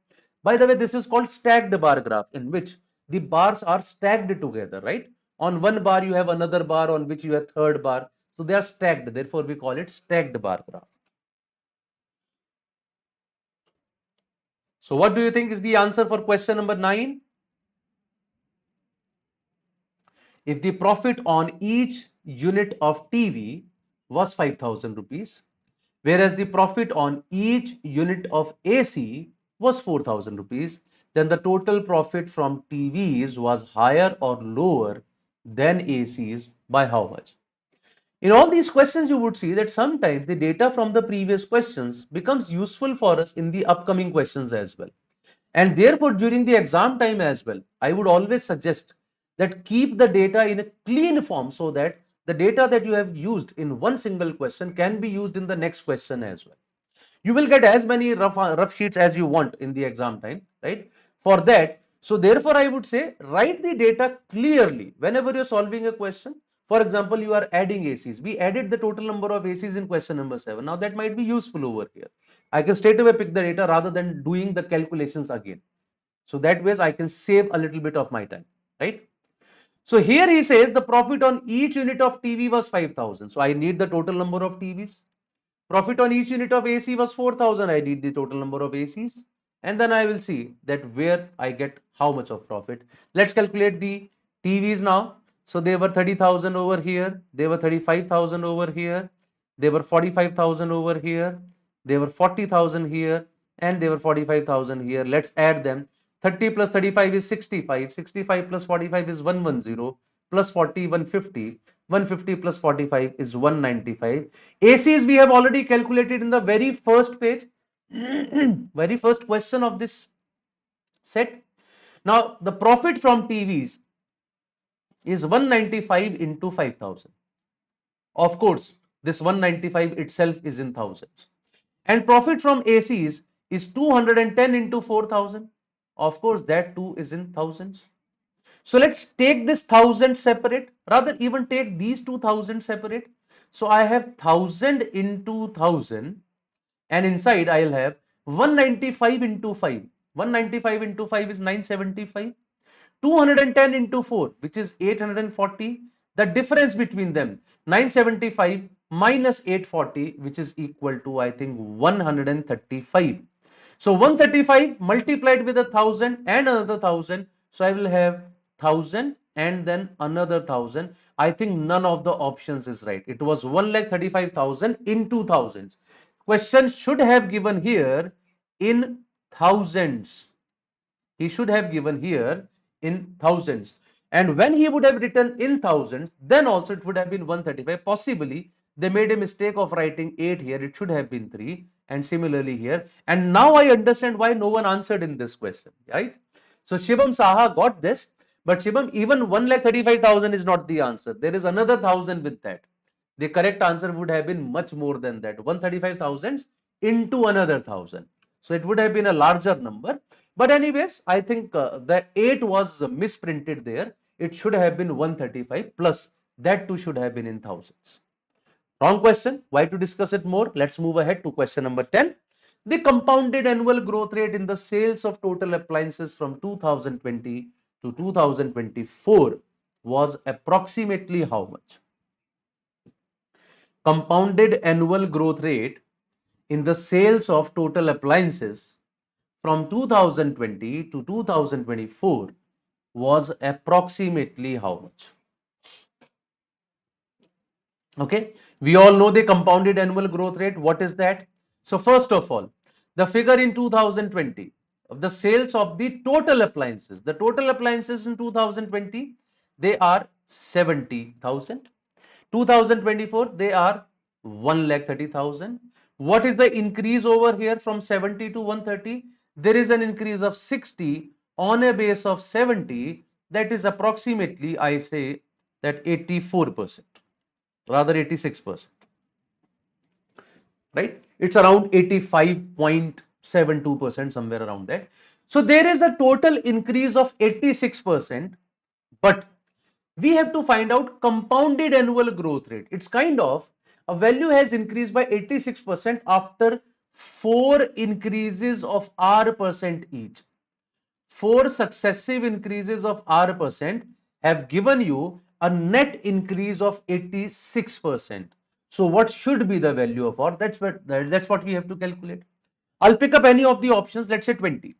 By the way, this is called stacked bar graph, in which the bars are stacked together, right? On one bar, you have another bar on which you have third bar. So they are stacked. Therefore, we call it stacked bar graph. So what do you think is the answer for question number 9? If the profit on each unit of TV was 5,000 rupees, whereas the profit on each unit of AC was 4,000 rupees, then the total profit from TVs was higher or lower than ACs by how much? In all these questions, you would see that sometimes the data from the previous questions becomes useful for us in the upcoming questions as well. And therefore, during the exam time as well, I would always suggest that keep the data in a clean form so that the data that you have used in one single question can be used in the next question as well. You will get as many rough sheets as you want in the exam time, right? For that, so therefore I would say write the data clearly whenever you're solving a question. For example, you are adding ACs. We added the total number of ACs in question number 7. Now that might be useful over here. I can straight away pick the data rather than doing the calculations again. So that ways I can save a little bit of my time, right? So here he says the profit on each unit of TV was 5,000. So I need the total number of TVs. Profit on each unit of AC was 4,000. I need the total number of ACs. And then I will see that where I get how much of profit. Let's calculate the TVs now. So they were 30,000 over here. They were 35,000 over here. They were 45,000 over here. They were 40,000 here. And they were 45,000 here. Let's add them. 30 plus 35 is 65. 65 plus 45 is 110. Plus 40, 150. 150 plus 45 is 195. ACs we have already calculated in the very first page, very first question of this set. Now the profit from TVs is 195 into 5,000. Of course, this 195 itself is in thousands. And profit from ACs is 210 into 4,000. Of course, that too is in thousands. So let's take this 1,000 separate, rather even take these 2,000 separate. So I have 1,000 into 1,000 and inside I'll have 195 into 5. 195 into 5 is 975. 210 into 4, which is 840. The difference between them, 975 minus 840, which is equal to, I think, 135. So 135 multiplied with 1,000 and another 1,000. So I will have 1,000 and then another 1,000. I think none of the options is right. It was 1,35,000 in 2,000s. Question should have given here in thousands. He should have given here in thousands. And when he would have written in thousands, then also it would have been 135. Possibly they made a mistake of writing 8 here. It should have been 3. And similarly here. And now I understand why no one answered in this question, right? So Shivam Saha got this. But Shivam, even 1,35,000 is not the answer. There is another 1,000 with that. The correct answer would have been much more than that. 135,000 into another 1,000. So it would have been a larger number. But anyways, I think the 8 was misprinted there. It should have been 135 plus that too should have been in thousands. Wrong question. Why to discuss it more? Let's move ahead to question number 10. The compounded annual growth rate in the sales of total appliances from 2020 to 2024 was approximately how much? Compounded annual growth rate in the sales of total appliances from 2020 to 2024 was approximately how much? Okay, we all know the compounded annual growth rate. What is that? So first of all, the figure in 2020 of the sales of the total appliances, in 2020, they are 70,000. 2024, they are 1,30,000. What is the increase over here from 70 to 130? There is an increase of 60 on a base of 70. That is approximately, I say, that 84%, rather 86%, right? It's around 85.72%, somewhere around that. So there is a total increase of 86%, but we have to find out compounded annual growth rate. It's kind of a value has increased by 86% after 4 increases of R% each. 4 successive increases of R% have given you a net increase of 86%. So what should be the value of R? That's what we have to calculate. I'll pick up any of the options. Let's say 20.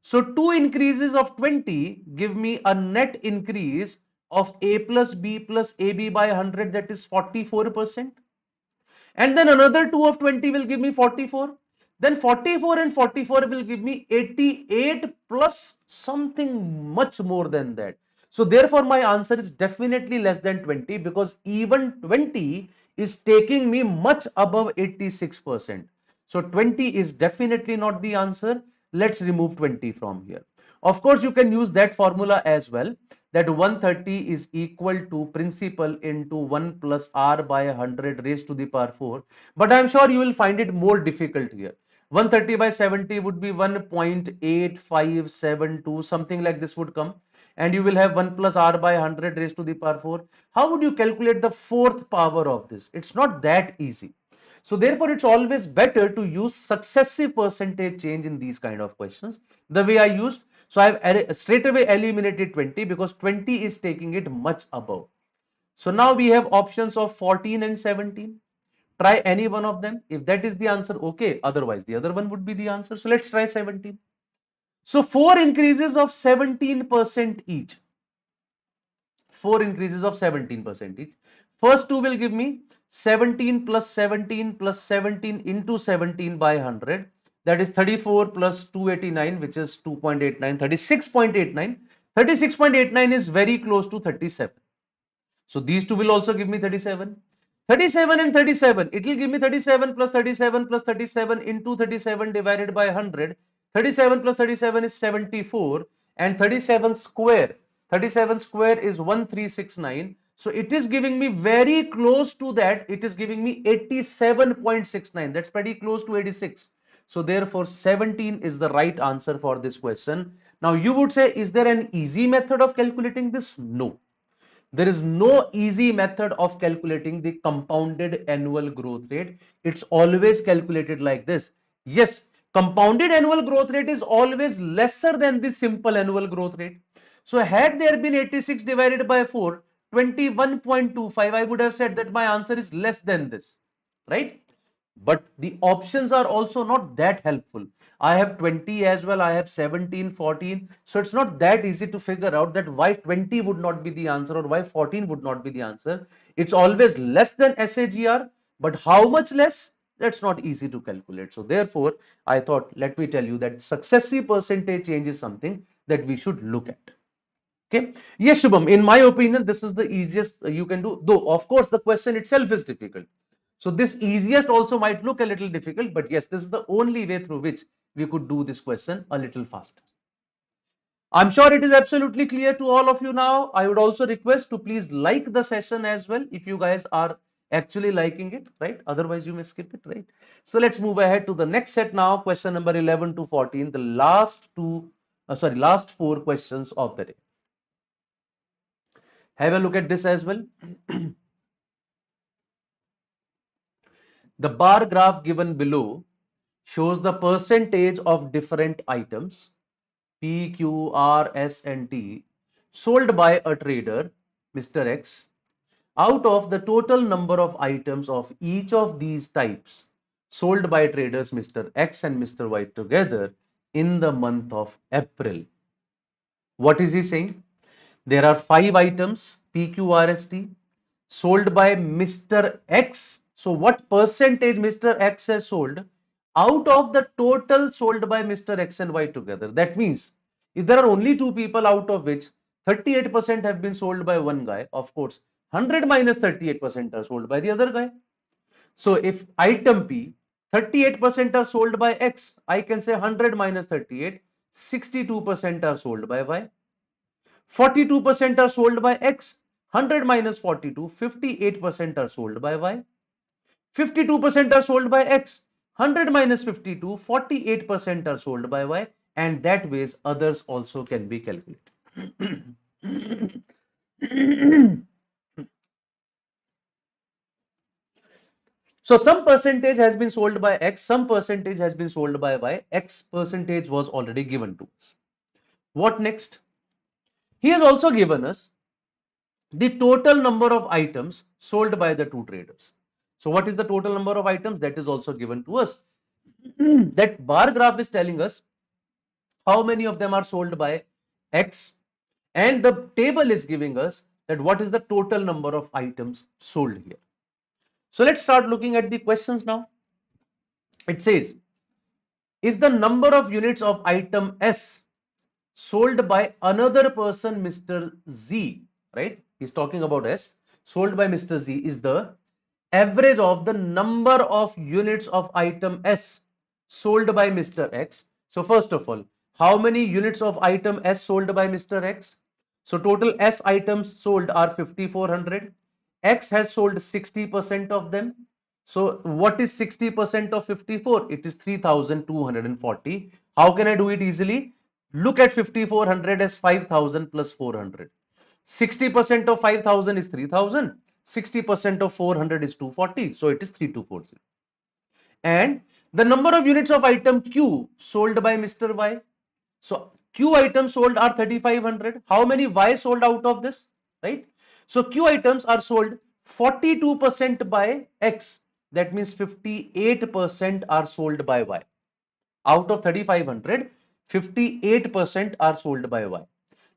So 2 increases of 20 give me a net increase of A plus B plus AB by 100, that is 44%. And then another 2 of 20 will give me 44. Then 44 and 44 will give me 88 plus something much more than that. So therefore my answer is definitely less than 20, because even 20 is taking me much above 86%. So 20 is definitely not the answer. Let's remove 20 from here. Of course, you can use that formula as well, that 130 is equal to principal into 1 plus R by 100 raised to the power 4. But I'm sure you will find it more difficult here. 130 by 70 would be 1.8572, something like this would come. and you will have 1 plus r by 100 raised to the power 4. How would you calculate the fourth power of this? It's not that easy. So therefore, it's always better to use successive percentage change in these kind of questions. The way I used, so I've straight away eliminated 20 because 20 is taking it much above. So now we have options of 14 and 17. Try any one of them. If that is the answer, okay. Otherwise, the other one would be the answer. So let's try 17. So 4 increases of 17% each. 4 increases of 17% each. First two will give me 17 plus 17 plus 17 into 17 by 100. That is 34 plus 289, which is 2.89, 36.89. 36.89 is very close to 37. So these two will also give me 37. 37 and 37. It will give me 37 plus 37 plus 37 into 37 divided by 100. 37 plus 37 is 74 and 37 square. 37 square is 1369. So it is giving me very close to that. It is giving me 87.69. That's pretty close to 86. So therefore 17 is the right answer for this question. Now you would say, is there an easy method of calculating this? No. There is no easy method of calculating the compounded annual growth rate. It's always calculated like this. Yes, compounded annual growth rate is always lesser than the simple annual growth rate. So had there been 86 divided by 4, 21.25, I would have said that my answer is less than this, right? But the options are also not that helpful. I have 20 as well, I have 17, 14. So it's not that easy to figure out that why 20 would not be the answer or why 14 would not be the answer. It's always less than SAGR, but how much less? That's not easy to calculate. So therefore, I thought, let me tell you that successive percentage change is something that we should look at. Okay. Yes, Shubham, in my opinion, this is the easiest you can do. Though, of course, the question itself is difficult. So this easiest also might look a little difficult, but yes, this is the only way through which we could do this question a little faster. I'm sure it is absolutely clear to all of you now. I would also request to please like the session as well if you guys are actually liking it, right? Otherwise, you may skip it, right? So let's move ahead to the next set now, question number 11 to 14, the last four questions of the day. Have a look at this as well. The bar graph given below shows the percentage of different items P, Q, R, S, and T sold by a trader, Mr. X, out of the total number of items of each of these types sold by traders Mr. X and Mr. Y together in the month of April. What is he saying? There are 5 items PQRST sold by Mr. X. So what percentage Mr. X has sold out of the total sold by Mr. X and Y together? That means if there are only 2 people out of which 38% have been sold by one guy, of course 100 minus 38% are sold by the other guy. So if item P 38% are sold by X, I can say 100 minus 38, 62% are sold by Y. 42% are sold by X, 100 minus 42, 58% are sold by Y. 52% are sold by X, 100 minus 52, 48% are sold by Y, and that ways others also can be calculated. So some percentage has been sold by X, some percentage has been sold by Y. X percentage was already given to us. What next? He has also given us the total number of items sold by the two traders. So what is the total number of items? That is also given to us. That bar graph is telling us how many of them are sold by X, and the table is giving us that what is the total number of items sold here. So let's start looking at the questions now. It says, if the number of units of item S sold by another person, Mr. Z, right? He's talking about S, sold by Mr. Z is the average of the number of units of item S sold by Mr. X. So first of all, how many units of item S sold by Mr. X? So total S items sold are 5400. X has sold 60% of them. So what is 60% of 54? It is 3240. How can I do it easily? Look at 5400 as 5000 plus 400. 60% of 5000 is 3000. 60% of 400 is 240. So it is 3240. And the number of units of item Q sold by Mr. Y. So Q items sold are 3500. How many Y sold out of this? Right? So Q items are sold 42% by X. That means 58% are sold by Y. Out of 3500, 58% are sold by Y.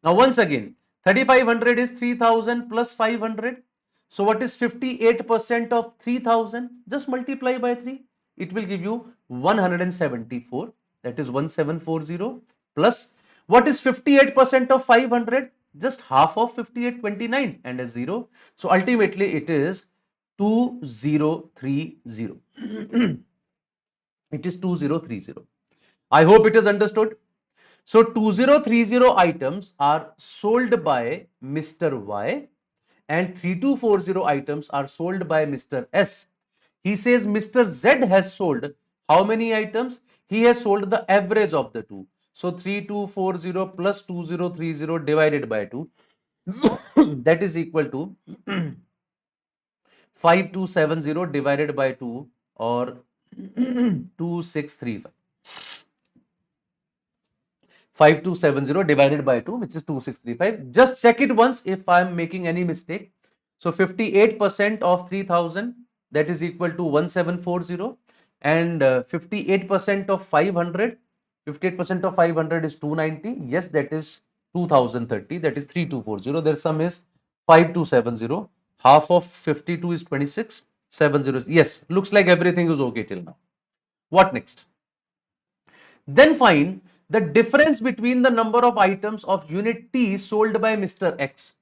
Now once again, 3500 is 3000 plus 500. So what is 58% of 3000? Just multiply by 3. It will give you 174. That is 1740 plus what is 58% of 500? Just half of 5829 and a 0. So ultimately it is 2030. It is 2030. I hope it is understood. So 2030 items are sold by Mr. Y and 3240 items are sold by Mr. S. He says Mr. Z has sold how many items? He has sold the average of the two. So 3240 plus 2030 divided by 2 that is equal to 5270 divided by 2 or 2635. 5270 divided by 2, which is 2635. Just check it once if I am making any mistake. So 58% of 3000, that is equal to 1740, and 58% of 500, 58% of 500 is 290. Yes, that is 2030, that is 3240. Their sum is 5270. Half of 52 is 2670. Yes, looks like everything is okay till now. What next? Then find the difference between the number of items of unit T sold by Mr. X.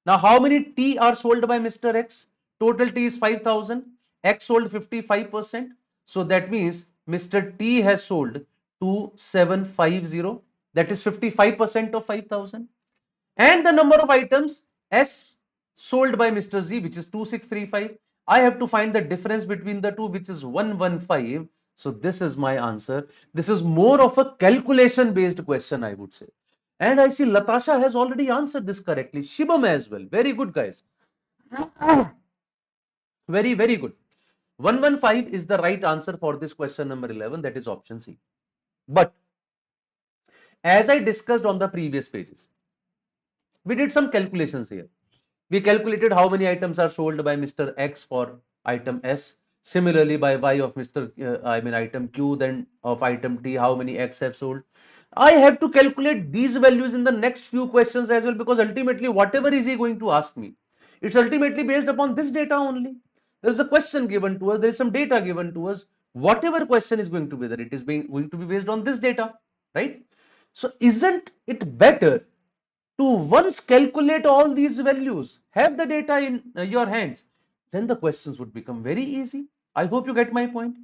Now, how many T are sold by Mr. X? Total T is 5000. X sold 55%. So that means Mr. T has sold 2750. That is 55% of 5000. And the number of items S sold by Mr. Z, which is 2635. I have to find the difference between the two, which is 115. So this is my answer. This is more of a calculation based question, I would say. And I see Latasha has already answered this correctly. Shibam as well. Very good, guys. Very, very good. 115 is the right answer for this question number 11. That is option C. But as I discussed on the previous pages, we did some calculations here. We calculated how many items are sold by Mr. X for item S. Similarly, by Y of Mr. Item Q, then of item T, how many X have sold. I have to calculate these values in the next few questions as well, because ultimately, whatever is he going to ask me, it's ultimately based upon this data only. There is a question given to us, there is some data given to us. Whatever question is going to be there, it is going to be based on this data, right? So, isn't it better to once calculate all these values, have the data in your hands, then the questions would become very easy. I hope you get my point.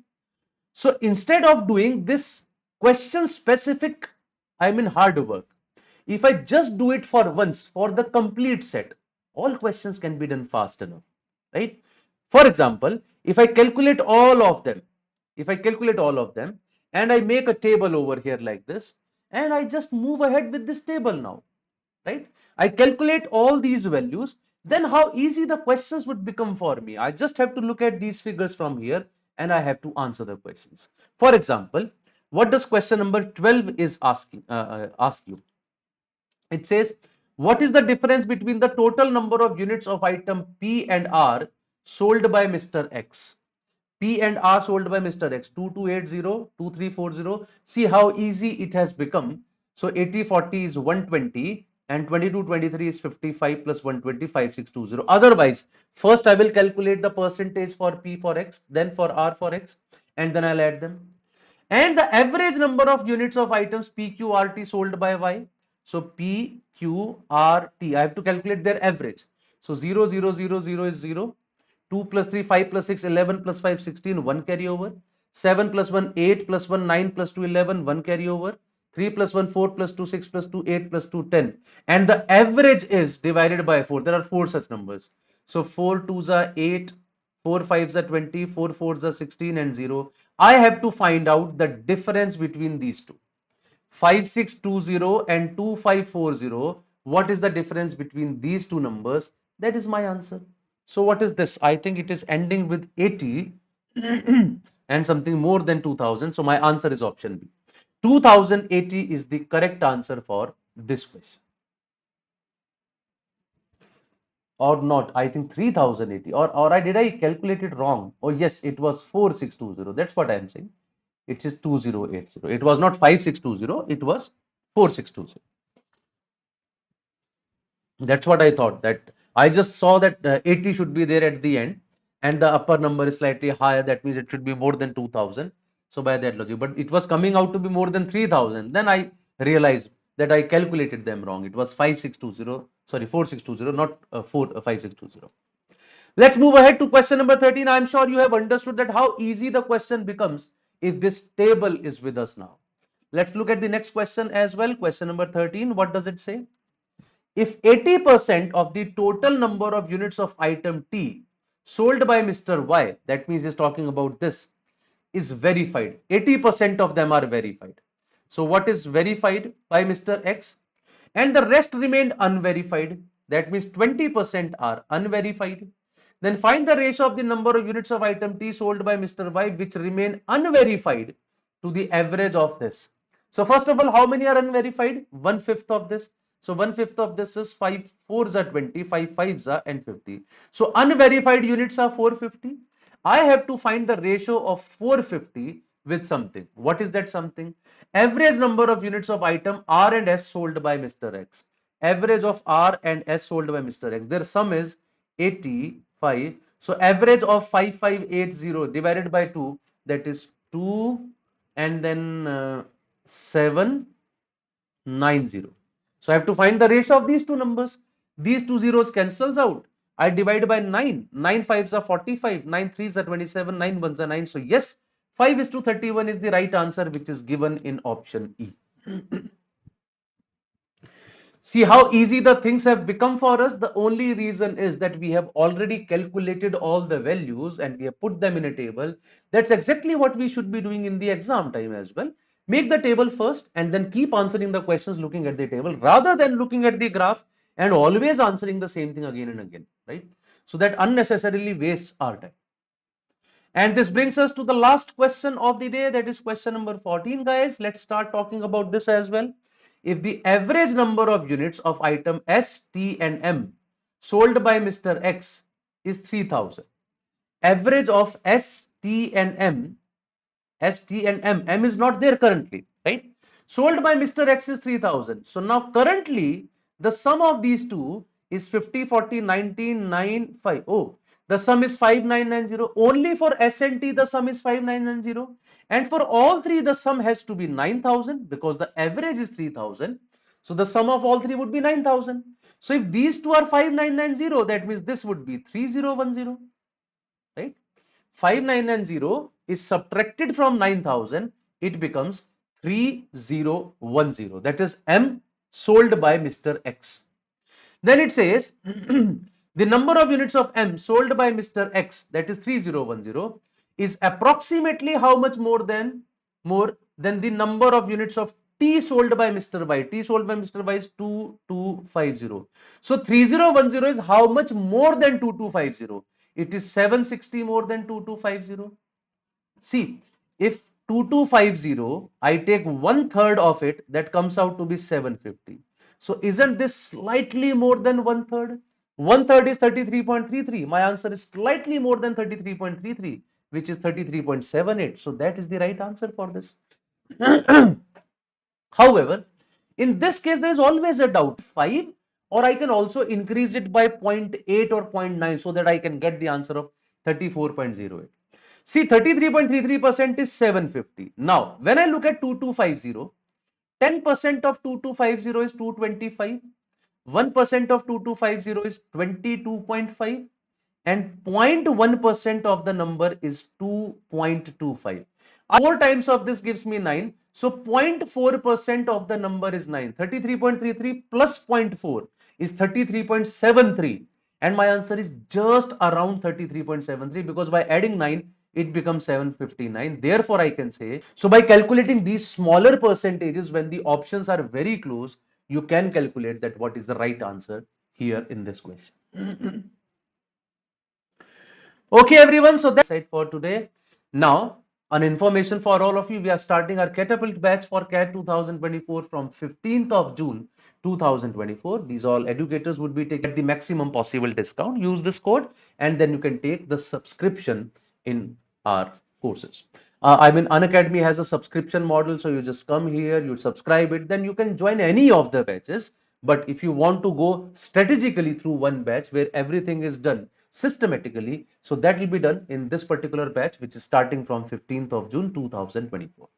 So instead of doing this question specific, hard work, if I just do it for once for the complete set, all questions can be done fast enough, right? For example, if I calculate all of them, and I make a table over here like this, and I just move ahead with this table now, right? I calculate all these values, then how easy the questions would become for me. I just have to look at these figures from here and I have to answer the questions. For example, what does question number 12 is asking ask you? It says, what is the difference between the total number of units of item P and R sold by Mr. X? P and R sold by Mr. X, 2280, 2340. See how easy it has become. So 8040 is 120 and 2223 is 55 plus 120, 5620. Otherwise, first I will calculate the percentage for P for X, then for R for X, and then I'll add them. And the average number of units of items PQRT sold by Y. So PQRT, I have to calculate their average. So 0, 0, 0, 0 is 0. 2 plus 3, 5 plus 6, 11 plus 5, 16, 1 carryover. 7 plus 1, 8 plus 1, 9 plus 2, 11, 1 carryover. 3 plus 1, 4 plus 2, 6 plus 2, 8 plus 2, 10. And the average is divided by 4. There are 4 such numbers. So 4 2s are 8, 4 5s are 20, 4 4s are 16 and 0. I have to find out the difference between these two. 5620 and 2540. What is the difference between these two numbers? That is my answer. So what is this? I think it is ending with 80 and something more than 2000. So my answer is option B. 2080 is the correct answer for this question. Or not, I think 3080, or I did I calculate it wrong? Oh yes, it was 4620. That's what I am saying. It is 2080. It was not 5620, it was 4620. That's what I thought, that I just saw that 80 should be there at the end and the upper number is slightly higher. That means it should be more than 2000. So by that logic, but it was coming out to be more than 3000. Then I realized that I calculated them wrong. It was 5620, sorry, 4620, not 5620. Let's move ahead to question number 13. I'm sure you have understood that how easy the question becomes if this table is with us now. Let's look at the next question as well. Question number 13. What does it say? If 80% of the total number of units of item T sold by Mr. Y, that means he's talking about this, is verified. 80% of them are verified. So what is verified by Mr. X? And the rest remained unverified. That means 20% are unverified. Then find the ratio of the number of units of item T sold by Mr. Y which remain unverified to the average of this. So first of all, how many are unverified? 1/5 of this. So 1/5 of this is 5 fours are 20, 5 fives are and 50. So unverified units are 450. I have to find the ratio of 450 with something. What is that something? Average number of units of item R and S sold by Mr. X. Average of R and S sold by Mr. X. Their sum is 85. So average of 5580 divided by 2, that is 2 and then 790. So I have to find the ratio of these two numbers. These two zeros cancels out. I divide by 9. 9 fives are 45. 9 threes are 27. 9 ones are 9. So yes, 5:31 is the right answer, which is given in option E. See how easy the things have become for us. The only reason is that we have already calculated all the values and we have put them in a table. That's exactly what we should be doing in the exam time as well. Make the table first and then keep answering the questions looking at the table rather than looking at the graph and always answering the same thing again and again, right? So that unnecessarily wastes our time. And this brings us to the last question of the day, that is question number 14, guys. Let's start talking about this as well. If the average number of units of item S, T and M sold by Mr. X is 3000. Average of S, T and M, S, T and M, M is not there currently, right? Sold by Mr. X is 3000. So now currently the sum of these two is 50, 40, 19, 9, 5. Oh, the sum is 5990. Only for S and T the sum is 5990. And for all three the sum has to be 9000 because the average is 3000. So the sum of all three would be 9000. So if these two are 5990, that means this would be 3010, right? 5990 is subtracted from 9000, it becomes 3010. That is M sold by Mr. X. Then it says the number of units of M sold by Mr. X, that is 3010, is approximately how much more than the number of units of T sold by Mr. Y. T sold by Mr. Y is 2250. So 3010 is how much more than 2250? It is 760 more than 2250. See, if 2250, I take 1/3 of it, that comes out to be 750. So isn't this slightly more than 1/3? 1/3 is 33.33. My answer is slightly more than 33.33, which is 33.78. So that is the right answer for this. However, in this case, there is always a doubt. 5, or I can also increase it by 0.8 or 0.9 so that I can get the answer of 34.08. See, 33.33% is 750. Now, when I look at 2250, 10% of 2250 is 225. 1% of 2250 is 22.5 and 0.1% of the number is 2.25. 4 times of this gives me 9. So 0.4% of the number is 9. 33.33 plus 0.4 is 33.73. And my answer is just around 33.73 because by adding 9, it becomes 759. Therefore, I can say, so by calculating these smaller percentages when the options are very close, you can calculate that what is the right answer here in this question. Okay, everyone. So that's it for today. Now, an information for all of you. We are starting our Catapult batch for CAT 2024 from 15th of June 2024. These all educators would be taking the maximum possible discount. Use this code and then you can take the subscription in our courses. I mean, Unacademy has a subscription model. So you just come here, you subscribe it, then you can join any of the batches. But if you want to go strategically through one batch where everything is done systematically, so that will be done in this particular batch, which is starting from 15th of June 2024.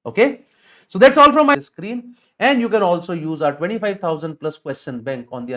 Okay, so that's all from my screen, and you can also use our 25,000 plus question bank on the